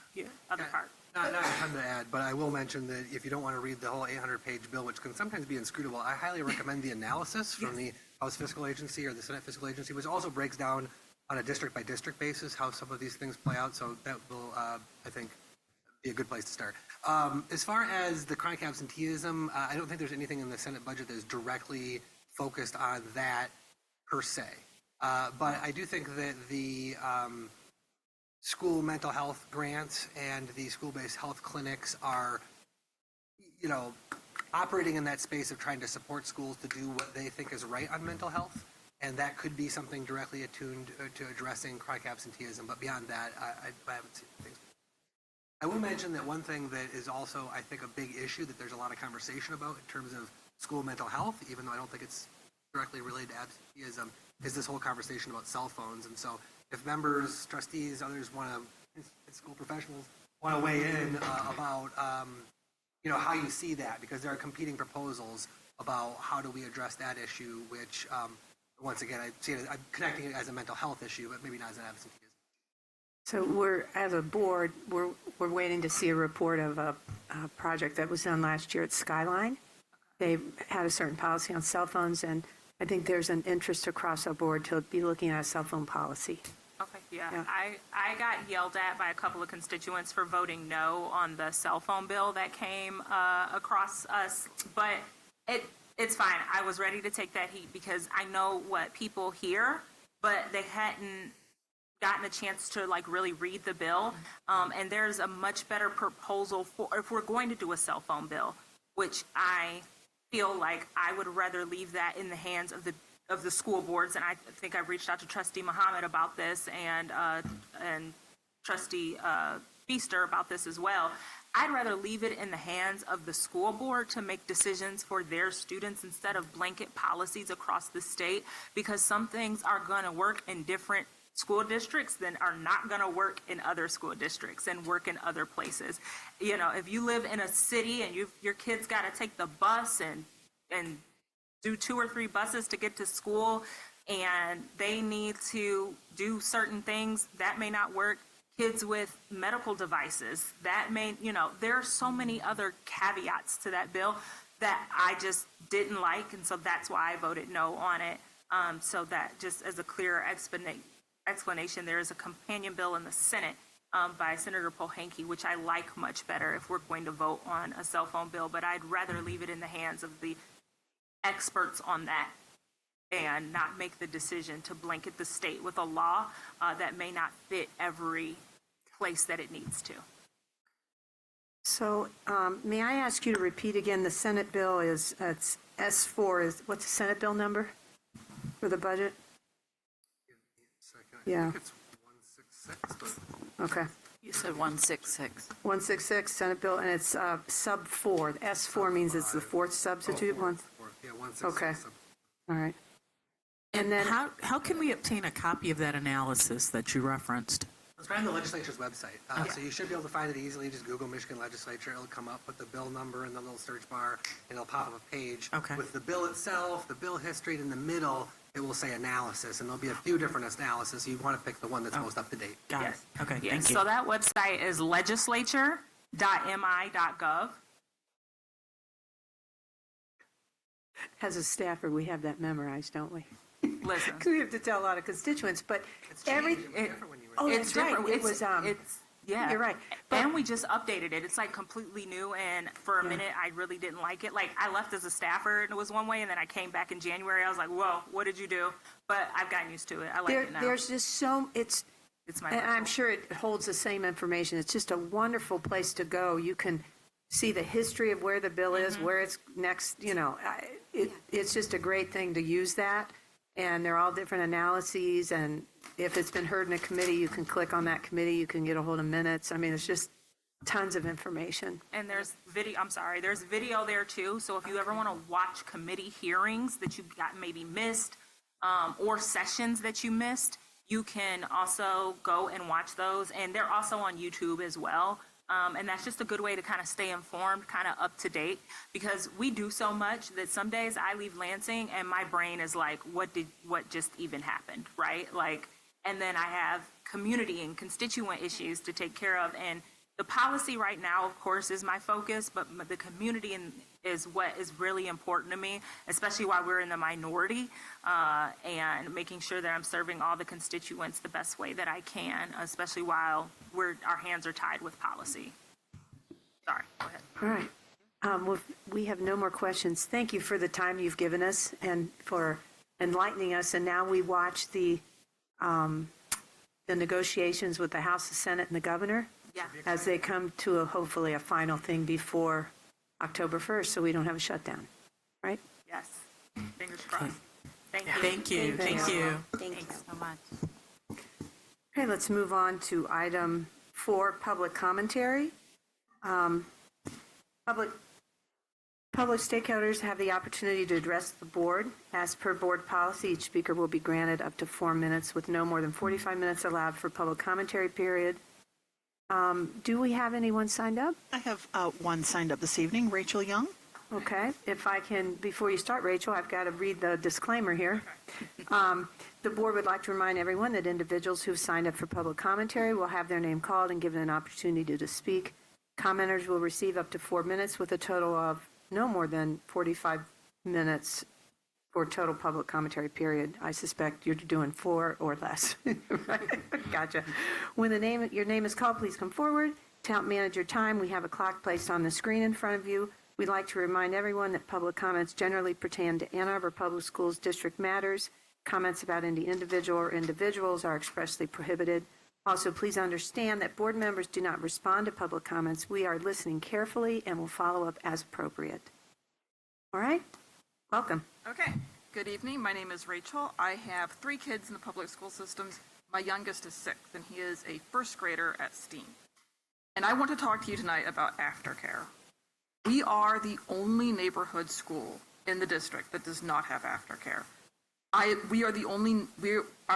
other card. Not a ton to add, but I will mention that if you don't want to read the whole 800-page bill, which can sometimes be inscrutable, I highly recommend the analysis from the House Fiscal Agency or the Senate Fiscal Agency, which also breaks down on a district-by-district basis how some of these things play out. So that will, I think, be a good place to start. As far as the chronic absenteeism, I don't think there's anything in the Senate budget that is directly focused on that per se. But I do think that the school mental health grants and the school-based health clinics are, operating in that space of trying to support schools to do what they think is right on mental health. And that could be something directly attuned to addressing chronic absenteeism. But beyond that, I haven't seen things. I will mention that one thing that is also, I think, a big issue that there's a lot of conversation about in terms of school mental health, even though I don't think it's directly related to absenteeism, is this whole conversation about cell phones. And so if members, trustees, others school professionals want to weigh in about, how you see that, because there are competing proposals about how do we address that issue, which, once again, I see it, I'm connecting it as a mental health issue, but maybe not as an absenteeism. So we're, as a board, we're waiting to see a report of a project that was done last year at Skyline. They had a certain policy on cell phones, and I think there's an interest across our board to be looking at a cell phone policy. Okay, yeah. I got yelled at by a couple of constituents for voting no on the cell phone bill that came across us, but it's fine. I was ready to take that heat because I know what people hear, but they hadn't gotten a chance to really read the bill. And there's a much better proposal for if we're going to do a cell phone bill, which I feel like I would rather leave that in the hands of the school boards. And I think I reached out to Trustee Muhammad about this and Trustee Feaster about this as well. I'd rather leave it in the hands of the school board to make decisions for their students instead of blanket policies across the state, because some things are going to work in different school districts than are not going to work in other school districts and work in other places. If you live in a city and your kids got to take the bus and do 2 or 3 buses to get to school, and they need to do certain things, that may not work. Kids with medical devices, that may, there are so many other caveats to that bill that I just didn't like, and so that's why I voted no on it. So that just as a clearer explanation, there is a companion bill in the Senate by Senator Pohanke, which I like much better if we're going to vote on a cell phone bill, but I'd rather leave it in the hands of the experts on that and not make the decision to blanket the state with a law that may not fit every place that it needs to. So may I ask you to repeat again, the Senate bill is, it's S4, what's the Senate bill number for the budget? Yeah. I think it's 166, but Okay. You said 166. 166, Senate bill, and it's sub 4. S4 means it's the fourth substitute one? yeah, 166. Okay. All right. And then, How can we obtain a copy of that analysis that you referenced? It's right on the legislature's website. So you should be able to find it easily. Just Google Michigan Legislature. It'll come up with the bill number in the little search bar, and it'll pop up a page with the bill itself, the bill history, and in the middle, it will say analysis, and there'll be a few different analysis. You want to pick the one that's most up to date. Got Yes. it. Okay, Yes. thank you. So that website is legislature.mi.gov. as a staffer, we have that memorized, don't we? Listen. We have to tell a lot of constituents, but It's every, changed. It was different when you were oh, It's that's right. different. It was, Yeah. You're right. And we just updated it. It's like completely new. And for a minute, I really didn't like it. Like, I left as a staffer and it was one way. And then I came back in January. I was like, whoa, what did you do? But I've gotten used to it. I like it now. There's just it's It's my and I'm ritual. sure it holds the same information. It's just a wonderful place to go. You can see the history of where the bill is, where it's next, it's just a great thing to use that. And they're all different analyses. And if it's been heard in a committee, you can click on that committee. You can get a hold of minutes. I mean, it's just tons of information. And there's there's video there too. So if you ever want to watch committee hearings that you got maybe missed, or sessions that you missed, you can also go and watch those. And they're also on YouTube as well. And that's just a good way to kind of stay informed, kind of up to date, because we do so much that some days I leave Lansing and my brain is like, what just even happened, right? Like, and then I have community and constituent issues to take care of. And the policy right now, of course, is my focus, but the community is what is really important to me, especially while we're in the minority, and making sure that I'm serving all the constituents the best way that I can, especially while our hands are tied with policy. Sorry, go ahead. All right. We have no more questions. Thank you for the time you've given us and for enlightening us. And now we watch the negotiations with the House, the Senate, and the governor Yeah. as they come to hopefully a final thing before October 1st, so we don't have a shutdown, right? Yes. Fingers crossed. Thank you. Thank you. Thank you. Thank you. Thanks so much. Okay, let's move on to item 4, public commentary. Public stakeholders have the opportunity to address the board. As per board policy, each speaker will be granted up to 4 minutes with no more than 45 minutes allowed for public commentary period. Do we have anyone signed up? I have one signed up this evening, Rachel Young. Okay, if I can, before you start, Rachel, I've got to read the disclaimer here. The board would like to remind everyone that individuals who've signed up for public commentary will have their name called and given an opportunity to speak. Commenters will receive up to 4 minutes with a total of no more than 45 minutes for total public commentary period. I suspect you're doing 4 or less. Right? Gotcha. When your name is called, please come forward to help manage your time. We have a clock placed on the screen in front of you. We'd like to remind everyone that public comments generally pertain to Ann Arbor Public Schools district matters. Comments about any individual or individuals are expressly prohibited. Also, please understand that board members do not respond to public comments. We are listening carefully and will follow up as appropriate. All right? Welcome. Okay. Good evening. My name is Rachel. I have 3 kids in the public school systems. My youngest is 6, and he is a first grader at STEAM. And I want to talk to you tonight about aftercare. We are the only neighborhood school in the district that does not have aftercare.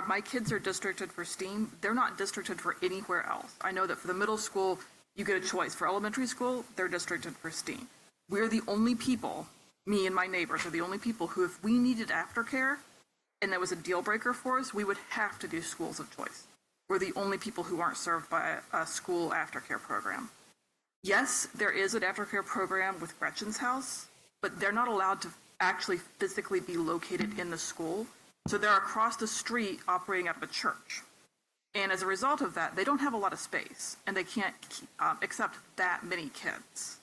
My kids are districted for STEAM. They're not districted for anywhere else. I know that for the middle school, you get a choice. For elementary school, they're districted for STEAM. We're the only people, me and my neighbors are the only people who, if we needed aftercare and that was a deal breaker for us, we would have to do schools of choice. We're the only people who aren't served by a school aftercare program. Yes, there is an aftercare program with Gretchen's House, but they're not allowed to actually physically be located in the school. So they're across the street operating out of a church. And as a result of that, they don't have a lot of space, and they can't accept that many kids.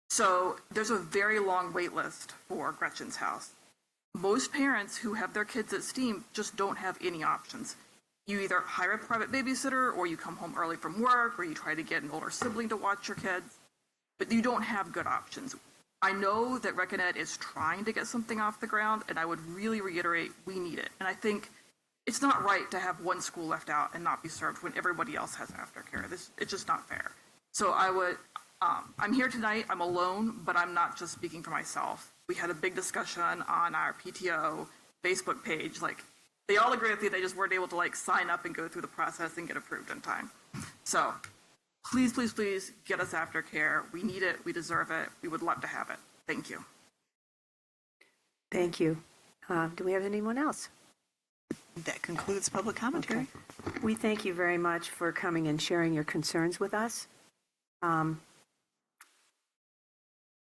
So there's a very long wait list for Gretchen's House. Most parents who have their kids at STEAM just don't have any options. You either hire a private babysitter, or you come home early from work, or you try to get an older sibling to watch your kids, but you don't have good options. I know that Rec and Ed is trying to get something off the ground, and I would really reiterate, we need it. And I think it's not right to have one school left out and not be served when everybody else has aftercare. It's just not fair. So I'm here tonight, I'm alone, but I'm not just speaking for myself. We had a big discussion on our PTO Facebook page. Like, they all agree with me, they just weren't able to sign up and go through the process and get approved in time. So please, please, please get us aftercare. We need it, we deserve it, we would love to have it. Thank you. Thank you. Do we have anyone else? That concludes public commentary. Okay. We thank you very much for coming and sharing your concerns with us.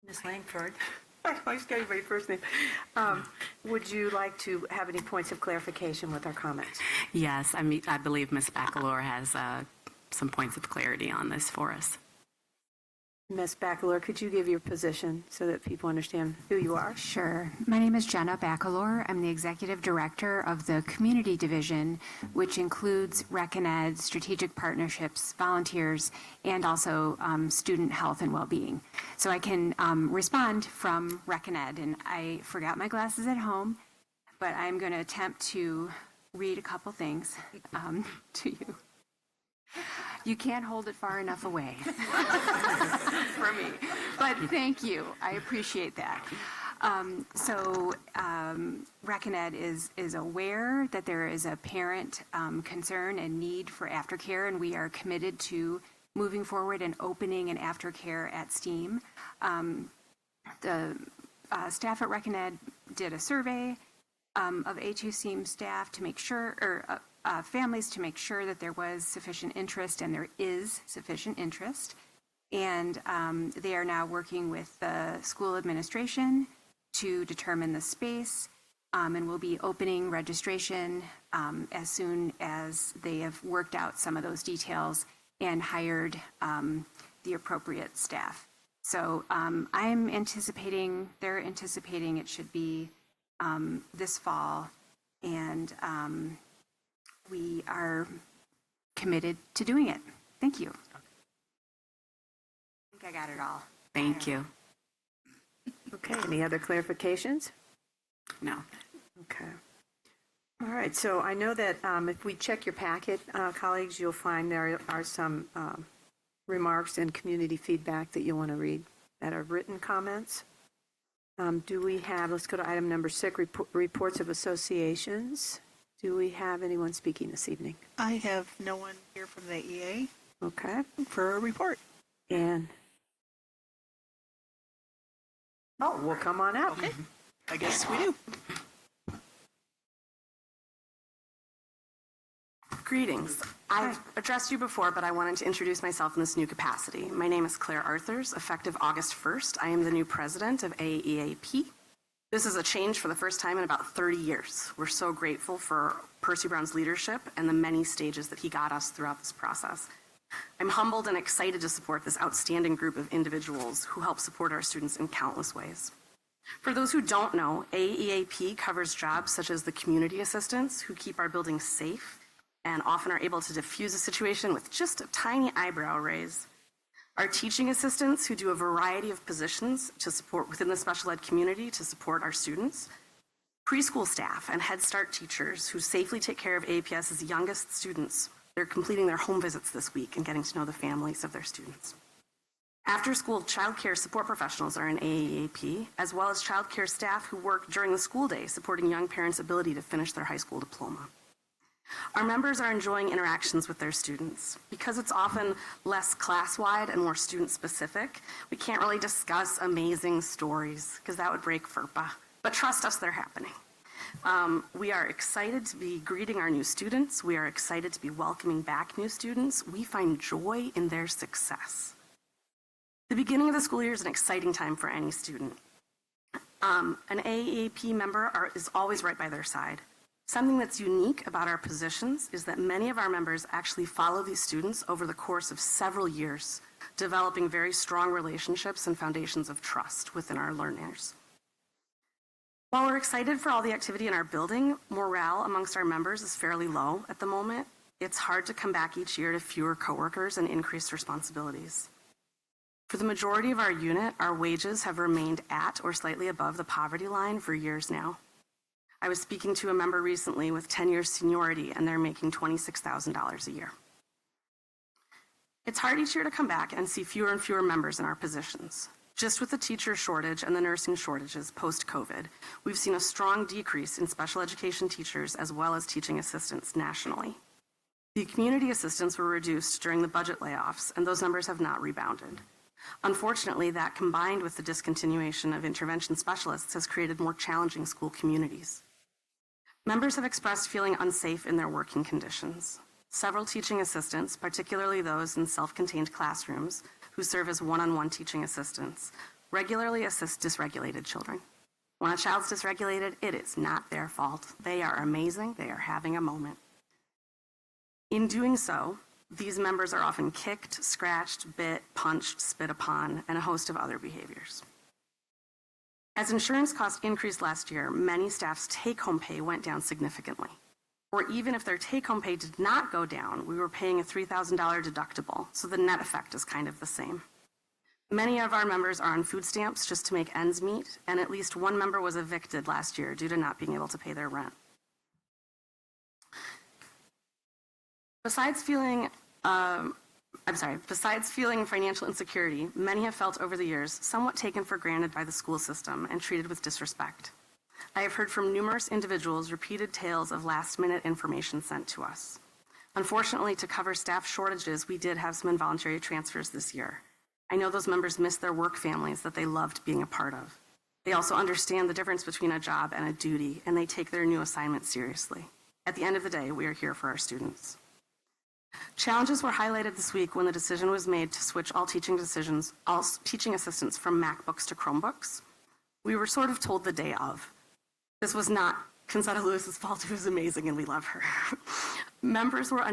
Ms. Langford, I always got my first name. Would you like to have any points of clarification with our comments? Yes, I believe Ms. Bacalor has some points of clarity on this for us. Ms. Bacalor, could you give your position so that people understand who you are? Sure. My name is Jenna Bacalor. I'm the Executive Director of the Community Division, which includes Rec and Ed, strategic partnerships, volunteers, and also student health and well-being. So I can respond from Rec and Ed, and I forgot my glasses at home, but I'm going to attempt to read a couple things to you. You can't hold it far enough away for me, but thank you. I appreciate that. Rec and Ed is aware that there is a parent concern and need for aftercare, and we are committed to moving forward and opening an aftercare at STEAM. The staff at Rec and Ed did a survey of A2 STEAM staff to make sure, or families to make sure that there was sufficient interest, and there is sufficient interest. And they are now working with the school administration to determine the space, and will be opening registration as soon as they have worked out some of those details and hired the appropriate staff. So they're anticipating it should be this fall, and we are committed to doing it. Thank you. I think I got it all. Thank you. Okay, any other clarifications? No. Okay. All right, so I know that if we check your packet, colleagues, you'll find there are some remarks and community feedback that you'll want to read that are written comments. Do we have, let's go to item number 6, reports of associations. Do we have anyone speaking this evening? I have no one here from the EA Okay. for a report. And, oh, we'll come on up. Okay. I guess we do. Greetings. I've addressed you before, but I wanted to introduce myself in this new capacity. My name is Claire Arthurs. Effective August 1st, I am the new president of AEAP. This is a change for the first time in about 30 years. We're so grateful for Percy Brown's leadership and the many stages that he got us throughout this process. I'm humbled and excited to support this outstanding group of individuals who help support our students in countless ways. For those who don't know, AEAP covers jobs such as the community assistants who keep our buildings safe and often are able to diffuse a situation with just a tiny eyebrow raise. Our teaching assistants who do a variety of positions to support within the special ed community to support our students. Preschool staff and Head Start teachers who safely take care of APS's youngest students. They're completing their home visits this week and getting to know the families of their students. After-school childcare support professionals are in AEAP, as well as childcare staff who work during the school day supporting young parents' ability to finish their high school diploma. Our members are enjoying interactions with their students. Because it's often less class-wide and more student-specific, we can't really discuss amazing stories, because that would break FERPA. But trust us, they're happening. We are excited to be greeting our new students. We are excited to be welcoming back new students. We find joy in their success. The beginning of the school year is an exciting time for any student. An AEAP member is always right by their side. Something that's unique about our positions is that many of our members actually follow these students over the course of several years, developing very strong relationships and foundations of trust within our learners. While we're excited for all the activity in our building, morale amongst our members is fairly low at the moment. It's hard to come back each year to fewer coworkers and increased responsibilities. For the majority of our unit, our wages have remained at or slightly above the poverty line for years now. I was speaking to a member recently with 10 years seniority, and they're making $26,000 a year. It's hard each year to come back and see fewer and fewer members in our positions. Just with the teacher shortage and the nursing shortages post-COVID, we've seen a strong decrease in special education teachers as well as teaching assistants nationally. The community assistants were reduced during the budget layoffs, and those numbers have not rebounded. Unfortunately, that combined with the discontinuation of intervention specialists has created more challenging school communities. Members have expressed feeling unsafe in their working conditions. Several teaching assistants, particularly those in self-contained classrooms who serve as one-on-one teaching assistants, regularly assist dysregulated children. When a child's dysregulated, it is not their fault. They are amazing. They are having a moment. In doing so, These members are often kicked, scratched, bit, punched, spit upon, and a host of other behaviors. As insurance costs increased last year, many staff's take-home pay went down significantly. Or even if their take-home pay did not go down, we were paying a $3,000 deductible, so the net effect is kind of the same. Many of our members are on food stamps just to make ends meet, and at least one member was evicted last year due to not being able to pay their rent. Besides feeling financial insecurity, many have felt over the years somewhat taken for granted by the school system and treated with disrespect. I have heard from numerous individuals repeated tales of last-minute information sent to us. Unfortunately, to cover staff shortages, we did have some involuntary transfers this year. I know those members miss their work families that they loved being a part of. They also understand the difference between a job and a duty, and they take their new assignment seriously. At the end of the day, we are here for our students. Challenges were highlighted this week when the decision was made to switch all teaching assistants from MacBooks to Chromebooks. We were sort of told the day of. This was not Concetta Lewis's fault. It was amazing, and we love her. Members were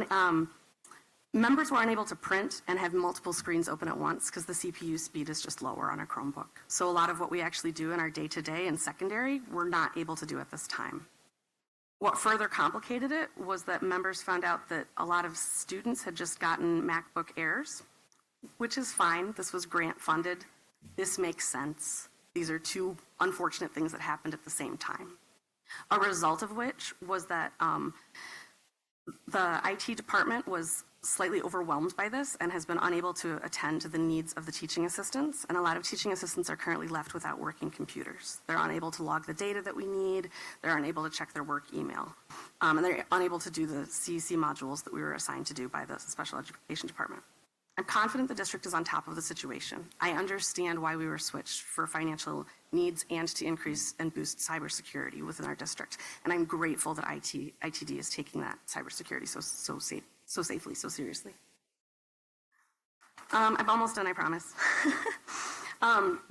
unable to print and have multiple screens open at once because the CPU speed is just lower on a Chromebook. So a lot of what we actually do in our day-to-day and secondary, we're not able to do at this time. What further complicated it was that members found out that a lot of students had just gotten MacBook Airs, which is fine. This was grant funded. This makes sense. These are two unfortunate things that happened at the same time. A result of which was that the IT department was slightly overwhelmed by this and has been unable to attend to the needs of the teaching assistants. And a lot of teaching assistants are currently left without working computers. They're unable to log the data that we need. They're unable to check their work email. And they're unable to do the CEC modules that we were assigned to do by the special education department. I'm confident the district is on top of the situation. I understand why we were switched for financial needs and to increase and boost cybersecurity within our district. And I'm grateful that ITD is taking that cybersecurity so safely, so seriously. I'm almost done, I promise.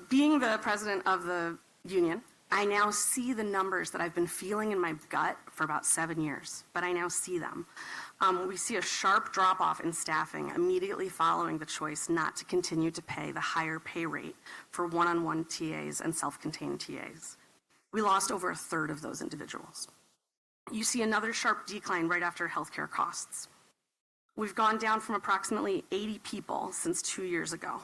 Being the president of the union, I now see the numbers that I've been feeling in my gut for about 7 years, but I now see them. We see a sharp drop-off in staffing immediately following the choice not to continue to pay the higher pay rate for one-on-one TAs and self-contained TAs. We lost over a third of those individuals. You see another sharp decline right after healthcare costs. We've gone down from approximately 80 people since 2 years ago,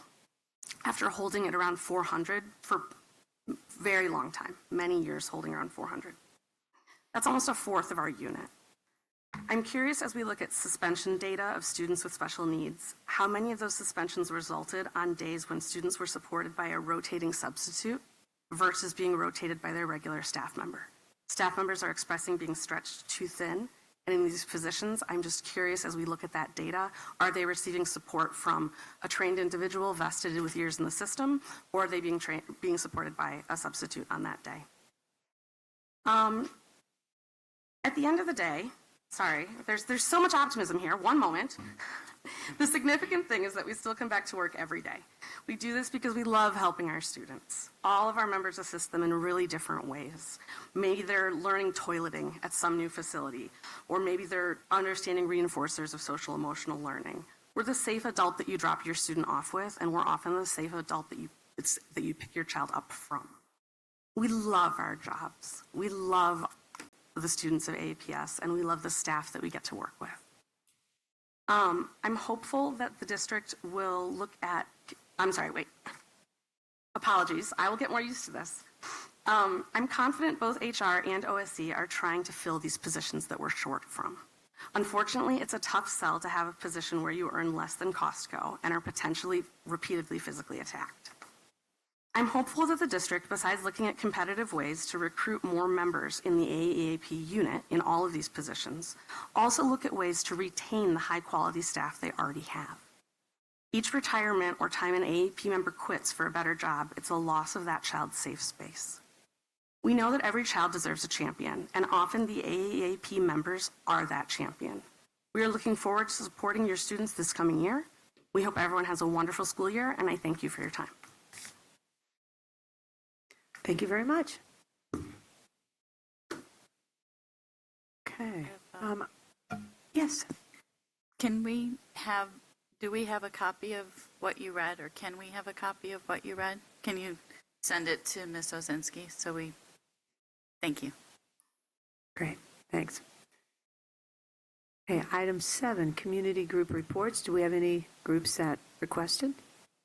after holding at around 400 for a very long time, many years holding around 400. That's almost a fourth of our unit. I'm curious, as we look at suspension data of students with special needs, how many of those suspensions resulted on days when students were supported by a rotating substitute versus being rotated by their regular staff member. Staff members are expressing being stretched too thin, and in these positions, I'm just curious, as we look at that data, are they receiving support from a trained individual vested with years in the system, or are they being supported by a substitute on that day? At the end of the day, sorry, there's so much optimism here. One moment. The significant thing is that we still come back to work every day. We do this because we love helping our students. All of our members assist them in really different ways. Maybe they're learning toileting at some new facility, or maybe they're understanding reinforcers of social emotional learning. We're the safe adult that you drop your student off with, and we're often the safe adult that you pick your child up from. We love our jobs. We love the students of AAPS, and we love the staff that we get to work with. I'm hopeful that the district will look at, apologies, I will get more used to this. I'm confident both HR and OSC are trying to fill these positions that we're short from. Unfortunately, it's a tough sell to have a position where you earn less than Costco and are potentially repeatedly physically attacked. I'm hopeful that the district, besides looking at competitive ways to recruit more members in the AEAP unit in all of these positions, also look at ways to retain the high-quality staff they already have. Each retirement or time an AEP member quits for a better job, it's a loss of that child's safe space. We know that every child deserves a champion, and often the AEAP members are that champion. We are looking forward to supporting your students this coming year. We hope everyone has a wonderful school year, and I thank you for your time. Thank you very much. Okay. Yes. Can we have, do we have a copy of what you read, or can we have a copy of what you read? Can you send it to Ms. Ozinski so we, thank you. Great, thanks. Okay, item 7, community group reports. Do we have any groups that requested?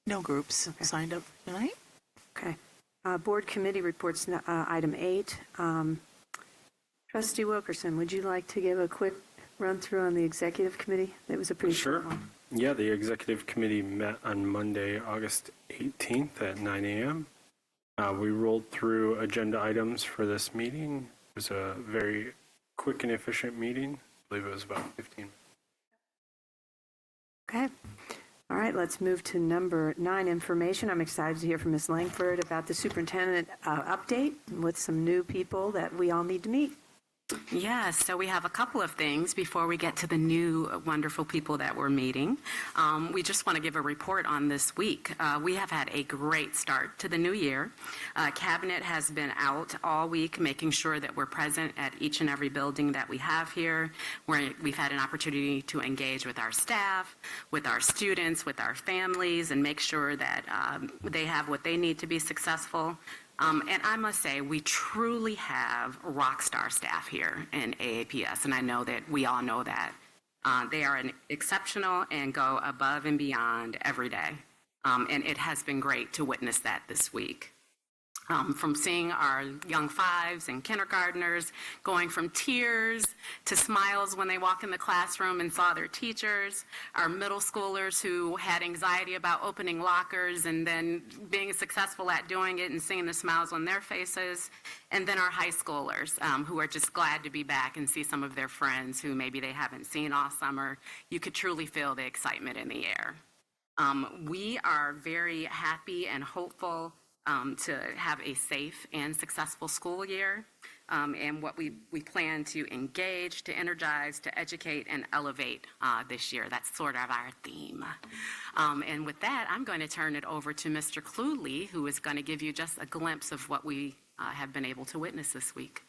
No groups signed up tonight. Okay. Board committee reports, item 8. Trustee Wilkerson, would you like to give a quick run through on the executive committee? It was a pretty Sure. short one. Yeah, the executive committee met on Monday, August 18th at 9 a.m. We rolled through agenda items for this meeting. It was a very quick and efficient meeting. I believe it was about 15 minutes. Okay. All right, let's move to number 9, information. I'm excited to hear from Ms. Langford about the superintendent update with some new people that we all need to meet. Yes, so we have a couple of things before we get to the new wonderful people that we're meeting. We just want to give a report on this week. We have had a great start to the new year. Cabinet has been out all week making sure that we're present at each and every building that we have here, where we've had an opportunity to engage with our staff, with our students, with our families, and make sure that they have what they need to be successful. And I must say, we truly have rock star staff here in AAPS, and I know that we all know that. They are exceptional and go above and beyond every day. And it has been great to witness that this week. From seeing our young 5s and kindergartners going from tears to smiles when they walk in the classroom and saw their teachers, our middle schoolers who had anxiety about opening lockers and then being successful at doing it and seeing the smiles on their faces, and then our high schoolers who are just glad to be back and see some of their friends who maybe they haven't seen all summer. You could truly feel the excitement in the air. We are very happy and hopeful to have a safe and successful school year, and what we plan to engage, to energize, to educate, and elevate this year. That's sort of our theme. And with that, I'm going to turn it over to Mr. Cluley, who is going to give you just a glimpse of what we have been able to witness this week.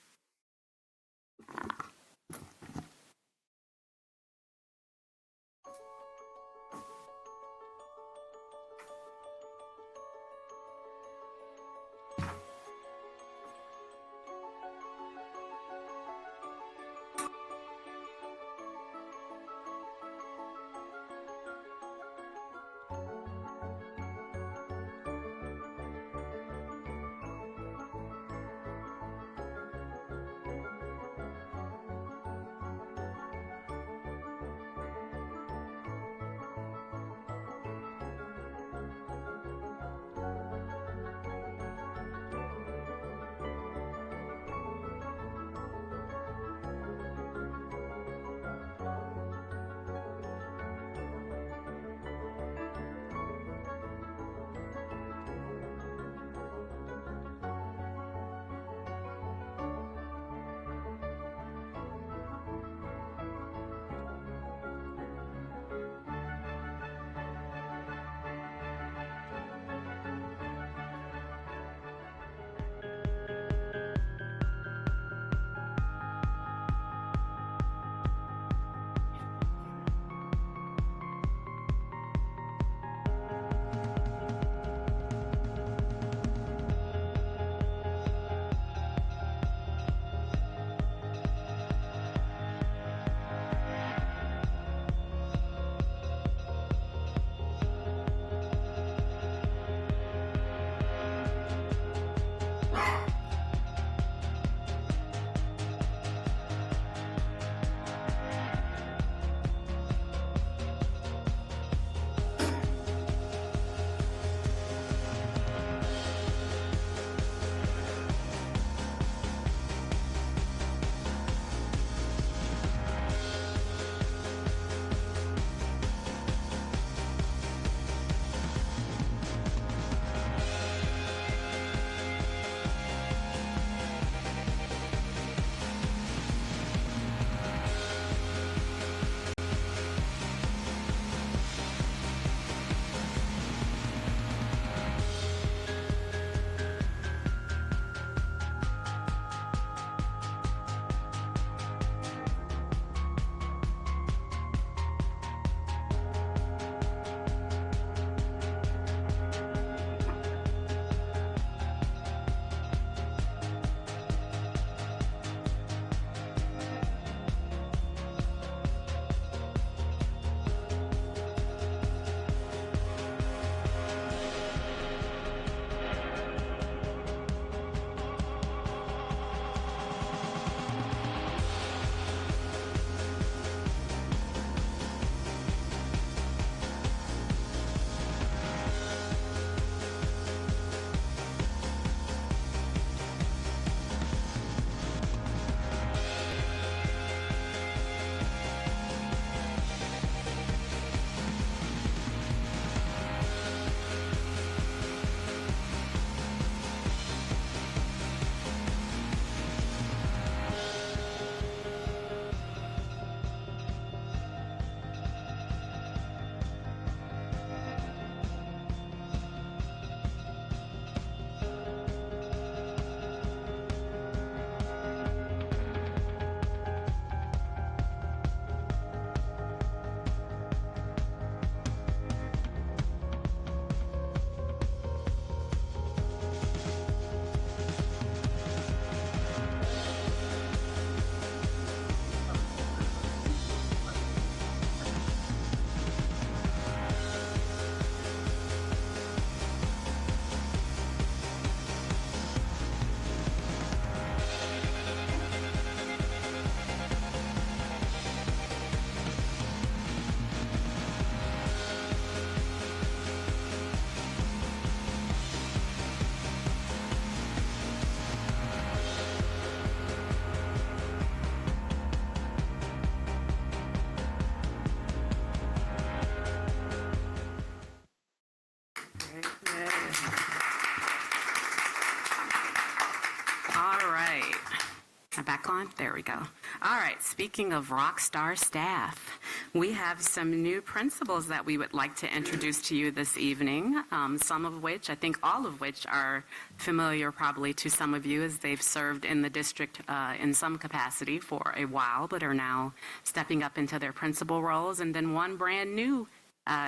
that back on? There we go. All right, speaking of rock star staff, we have some new principals that we would like to introduce to you this evening, some of which, I think all of which, are familiar probably to some of you as they've served in the district in some capacity for a while, but are now stepping up into their principal roles, and then one brand new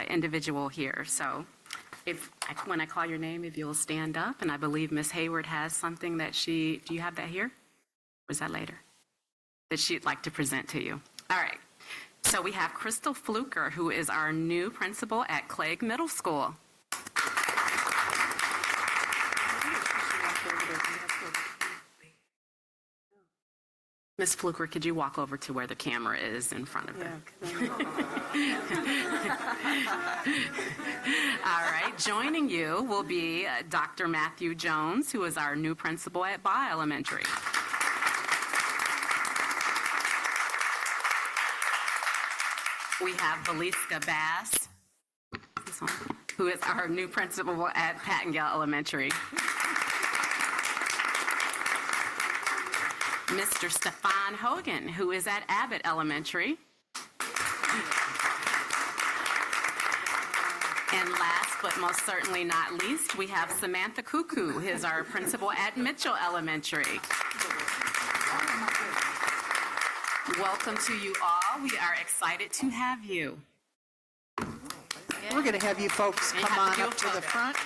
individual here. So when I call your name, if you'll stand up, and I believe Ms. Hayward has something that do you have that here? Or is that later? That she'd like to present to you. All right. So we have Crystal Fluker, who is our new principal at Clegg Middle School. Ms. Fluker, could you walk over to where the camera is in front of her? All right, joining you will be Dr. Matthew Jones, who is our new principal at Baugh Elementary. We have Valiska Bass, who is our new principal at Pattengale Elementary. Mr. Stefan Hogan, who is at Abbott Elementary. And last but most certainly not least, we have Samantha Cuckoo, who is our principal at Mitchell Elementary. Welcome to you all. We are excited to have you. We're going to have you folks come on up to the front.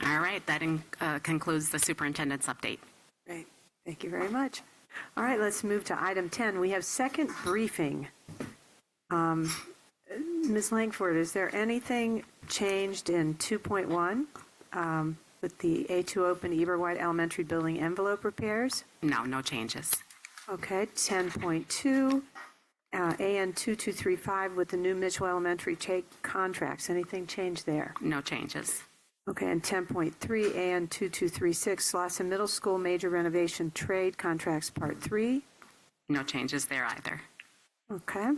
All right, that concludes the superintendent's update. Great. Thank you very much. All right, let's move to item 10. We have second briefing. Ms. Langford, is there anything changed in 2.1 with the A2 Open Eber White Elementary Building envelope repairs? No, no changes. Okay, 10.2, AN 2235 with the new Mitchell Elementary take contracts. Anything changed there? No changes. Okay, and 10.3, AN 2236, Slauson Middle School Major Renovation Trade Contracts Part 3. No changes there either. Okay.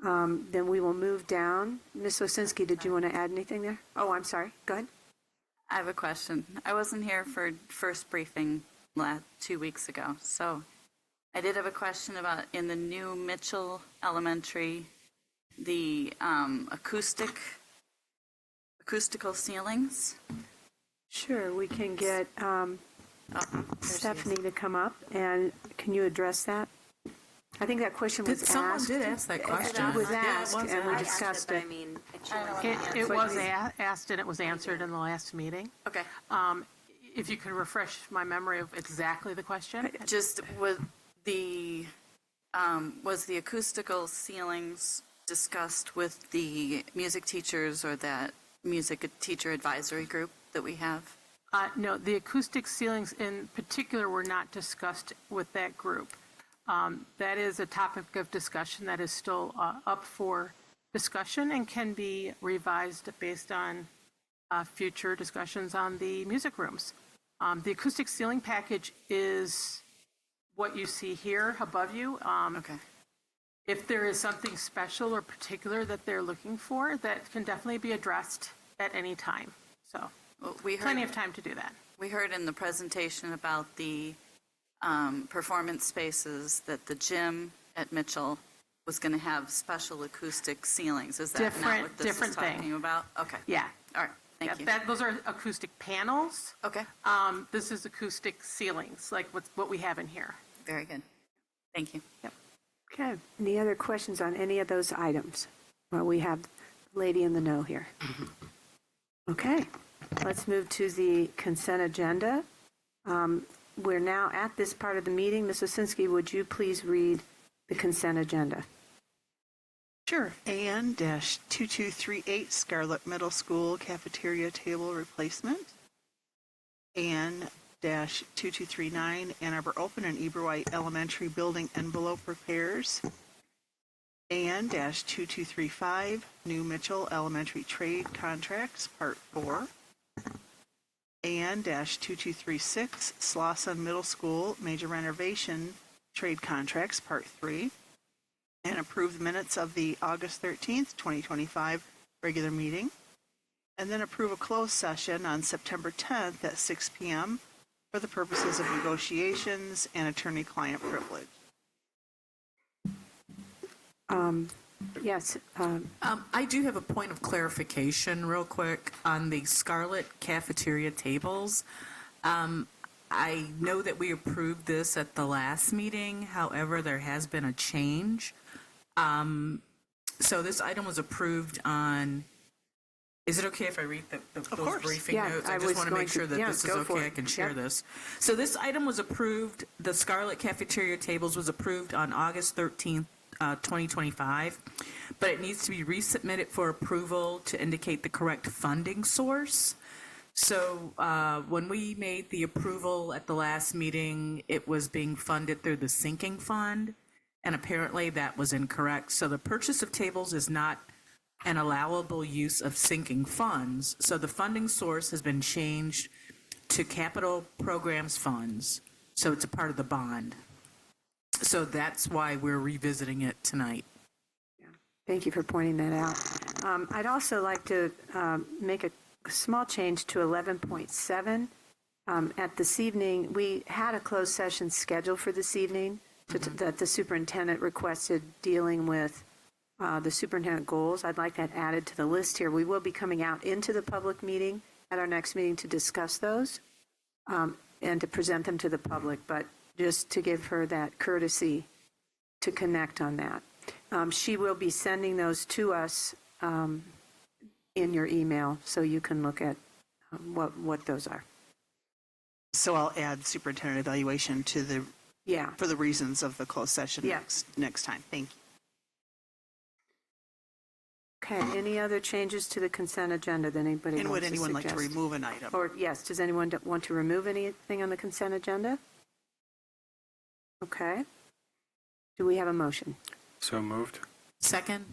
Then we will move down. Ms. Osinski, did you want to add anything there? Oh, I'm sorry. Go ahead. I have a question. I wasn't here for first briefing 2 weeks ago, so I did have a question about in the new Mitchell Elementary, the acoustical ceilings. Sure, we can get Stephanie to come up, and can you address that? I think that question was asked. Someone did ask that question. It was asked, Yeah, it was and we asked. discussed it. It was asked and it was answered in the last meeting. Okay. If you could refresh my memory of exactly the question. Just was the acoustical ceilings discussed with the music teachers or that music teacher advisory group that we have? No, the acoustic ceilings in particular were not discussed with that group. That is a topic of discussion that is still up for discussion and can be revised based on future discussions on the music rooms. The acoustic ceiling package is what you see here above you. Okay. If there is something special or particular that they're looking for, that can definitely be addressed at any time. So plenty of time to do that. We heard in the presentation about the performance spaces that the gym at Mitchell was going to have special acoustic ceilings. Is that not what this is talking about? Okay. Yeah. All right. Thank you. Those are acoustic panels. Okay. This is acoustic ceilings, like what we have in here. Very good. Thank you. Yep. Okay. Any other questions on any of those items? Well, we have the lady in the know here. Okay. Let's move to the consent agenda. We're now at this part of the meeting. Ms. Osinski, would you please read the consent agenda? Sure. AN-2238 Scarlett Middle School cafeteria table replacement. AN-2239 Ann Arbor Open and Eber White Elementary building envelope repairs. AN-2235 New Mitchell Elementary trade contracts, Part 4. AN-2236 Slauson Middle School major renovation trade contracts, Part 3. And approve the minutes of the August 13th, 2025 regular meeting. And then approve a closed session on September 10th at 6 p.m. for the purposes of negotiations and attorney-client privilege. Yes. I do have a point of clarification real quick on the Scarlett cafeteria tables. I know that we approved this at the last meeting. However, there has been a change. So this item was approved on, is it okay if I read those briefing notes? I just want to make sure that this is okay. I can share this. So this item was approved, the Scarlett cafeteria tables was approved on August 13th, 2025, but it needs to be resubmitted for approval to indicate the correct funding source. So when we made the approval at the last meeting, it was being funded through the sinking fund, and apparently that was incorrect. So the purchase of tables is not an allowable use of sinking funds. So the funding source has been changed to capital programs funds. So it's a part of the bond. So that's why we're revisiting it tonight. Thank you for pointing that out. I'd also like to make a small change to 11.7. At this evening, we had a closed session scheduled for this evening that the superintendent requested dealing with the superintendent goals. I'd like that added to the list here. We will be coming out into the public meeting at our next meeting to discuss those and to present them to the public, but just to give her that courtesy to connect on that. She will be sending those to us in your email so you can look at what those are. So I'll add superintendent evaluation to the for the reasons of the closed session next time. Thank you. Okay, any other changes to the consent agenda that anybody And wants would to anyone like to suggest? remove an item? Or, yes, does anyone want to remove anything on the consent agenda? Okay. Do we have a motion? So moved. Second?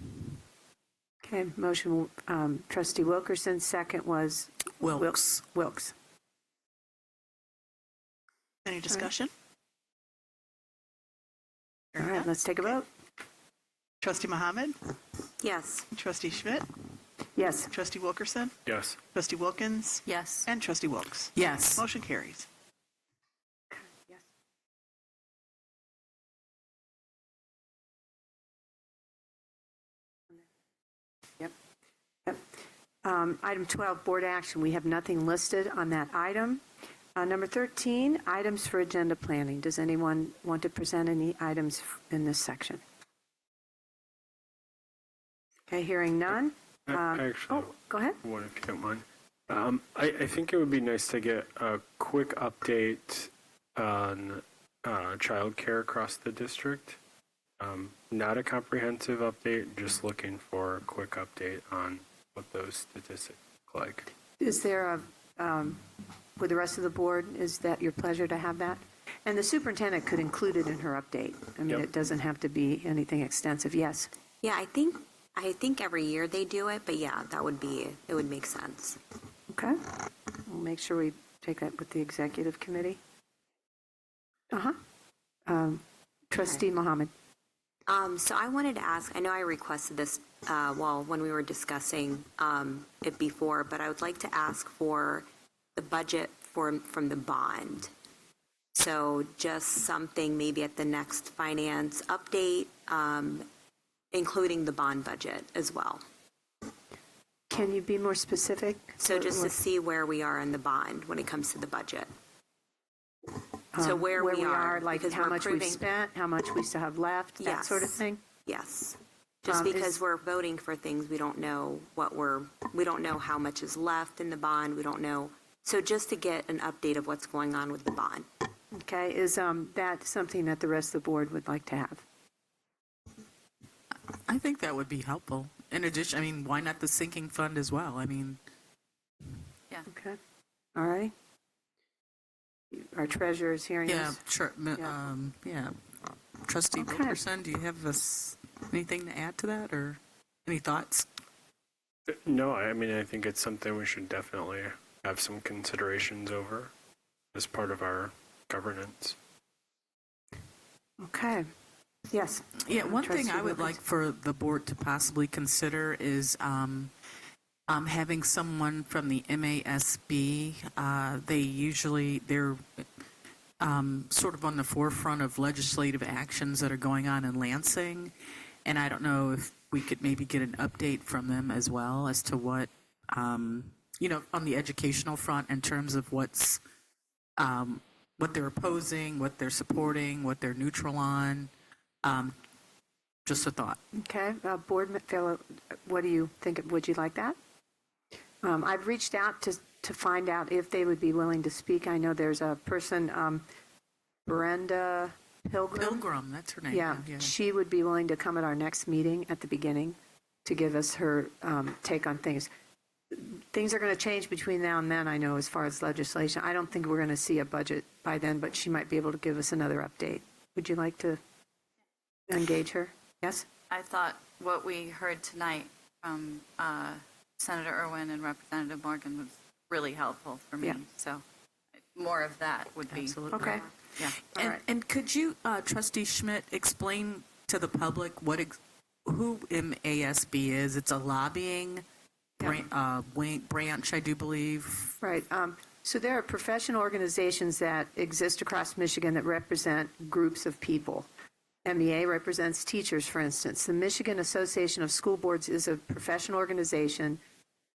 Okay, motion, trustee Wilkerson, second was Wilkes. Wilkes. Any discussion? All right, let's take a vote. Trustee Mohammed? Yes. Trustee Schmidt? Yes. Trustee Wilkerson? Yes. Trustee Wilkins? Yes. And Trustee Wilkes? Yes. Motion carries. Yes. Yep. Item 12, board action. We have nothing listed on that item. Number 13, items for agenda planning. Does anyone want to present any items in this section? Okay, hearing none. Actually, go ahead. one if you don't mind. I think it would be nice to get a quick update on childcare across the district. Not a comprehensive update, just looking for a quick update on what those statistics look like. Is there with the rest of the board, is that your pleasure to have that? And the superintendent could include it in her update. I mean, It doesn't have to be anything extensive. Yes? Yeah, I think every year they do it, but yeah, it would make sense. Okay. We'll make sure we take that with the executive committee. Trustee Mohammed. So I wanted to ask, I know I requested this when we were discussing it before, but I would like to ask for the budget from the bond. So just something maybe at the next finance update, including the bond budget as well. Can you be more specific? So just to see where we are in the bond when it comes to the budget. So where we are, like because how much we spent, how much we still have left, that sort of thing? Yes. Just because we're voting for things, we don't know we don't know how much is left in the bond, we don't know. So just to get an update of what's going on with the bond. Okay, is that something that the rest of the board would like to have? I think that would be helpful. In addition, I mean, why not the sinking fund as well? I mean, Okay, all right. Our treasurer is hearing yeah, us. sure. Yeah. Trustee Okay. Wilkerson, do you have anything to add to that or any thoughts? No, I mean, I think it's something we should definitely have some considerations over as part of our governance. Okay, yes. Yeah, one thing Trustee I would Wilkerson. like for the board to possibly consider is having someone from the MASB. They're sort of on the forefront of legislative actions that are going on in Lansing, and I don't know if we could maybe get an update from them as well as to what on the educational front in terms of what they're opposing, what they're supporting, what they're neutral on. Just a thought. Okay, board fellow, what do you think? Would you like that? I've reached out to find out if they would be willing to speak. I know there's a person, Brenda Pilgrim. Pilgrim, that's her name. Yeah, she would be willing to come at our next meeting at the beginning to give us her take on things. Things are going to change between now and then, I know, as far as legislation. I don't think we're going to see a budget by then, but she might be able to give us another update. Would you like to engage her? Yes? I thought what we heard tonight from Senator Irwin and Representative Morgan was really helpful for me. Yeah. So more of that would be. Absolutely. Okay. Yeah. And could you, Trustee Schmidt, explain to the public who MASB is? It's a lobbying branch, I do believe. Right. So there are professional organizations that exist across Michigan that represent groups of people. MEA represents teachers, for instance. The Michigan Association of School Boards is a professional organization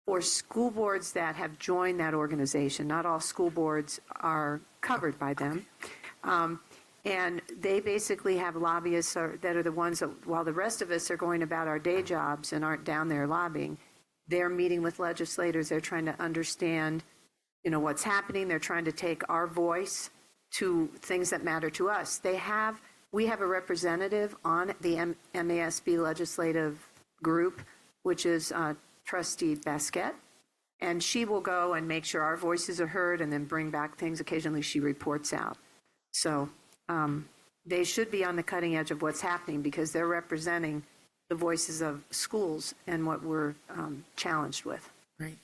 for school boards that have joined that organization. Not all school boards are covered by them. And they basically have lobbyists that are the ones that, while the rest of us are going about our day jobs and aren't down there lobbying, they're meeting with legislators. They're trying to understand, what's happening. They're trying to take our voice to things that matter to us. We have a representative on the MASB legislative group, which is Trustee Basquette, and she will go and make sure our voices are heard and then bring back things. Occasionally she reports out. So they should be on the cutting edge of what's happening because they're representing the voices of schools and what we're challenged with. Right.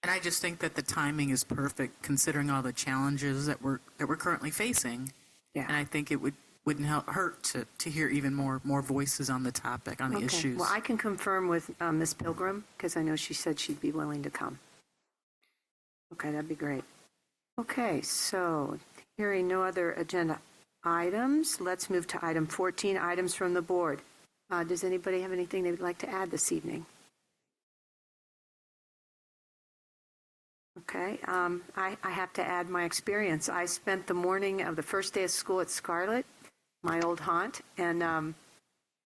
And I just think that the timing is perfect considering all the challenges that we're currently facing. Yeah. And I think it wouldn't hurt to hear even more voices on the topic, on the issues. Well, I can confirm with Ms. Pilgrim because I know she said she'd be willing to come. Okay, that'd be great. Okay, so hearing no other agenda items, let's move to item 14, items from the board. Does anybody have anything they would like to add this evening? Okay, I have to add my experience. I spent the morning of the first day of school at Scarlett, my old haunt, and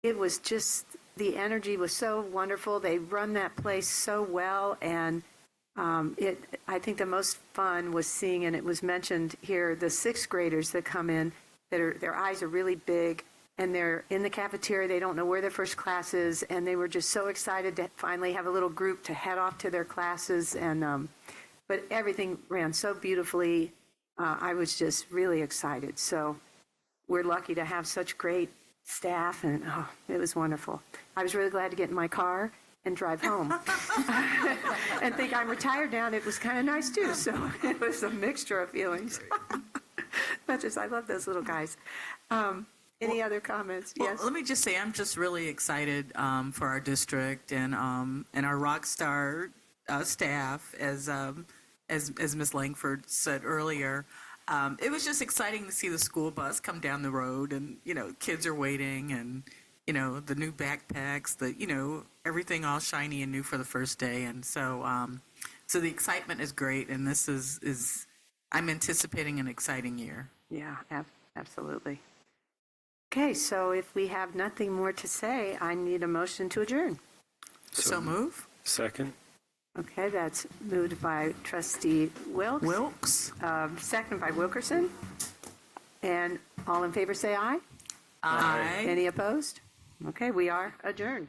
it was just, the energy was so wonderful. They run that place so well, and I think the most fun was seeing, and it was mentioned here, the sixth graders that come in, their eyes are really big, and they're in the cafeteria. They don't know where their first class is, and they were just so excited to finally have a little group to head off to their classes. And but everything ran so beautifully. I was just really excited. So we're lucky to have such great staff, and it was wonderful. I was really glad to get in my car and drive home and think I'm retired now, and it was kind of nice too. So it was a mixture of feelings. I love those little guys. Any other comments? Well, Yes. let me just say I'm just really excited for our district and our rock star staff, as Ms. Langford said earlier. It was just exciting to see the school bus come down the road, and kids are waiting, and the new backpacks, everything all shiny and new for the first day, and so the excitement is great, and this is I'm anticipating an exciting year. Yeah, absolutely. Okay, so if we have nothing more to say, I need a motion to adjourn. So move. Second. Okay, that's moved by Trustee Wilkes. Wilkes. Second by Wilkerson. And all in favor say aye. Aye. Any opposed? Okay, we are adjourned.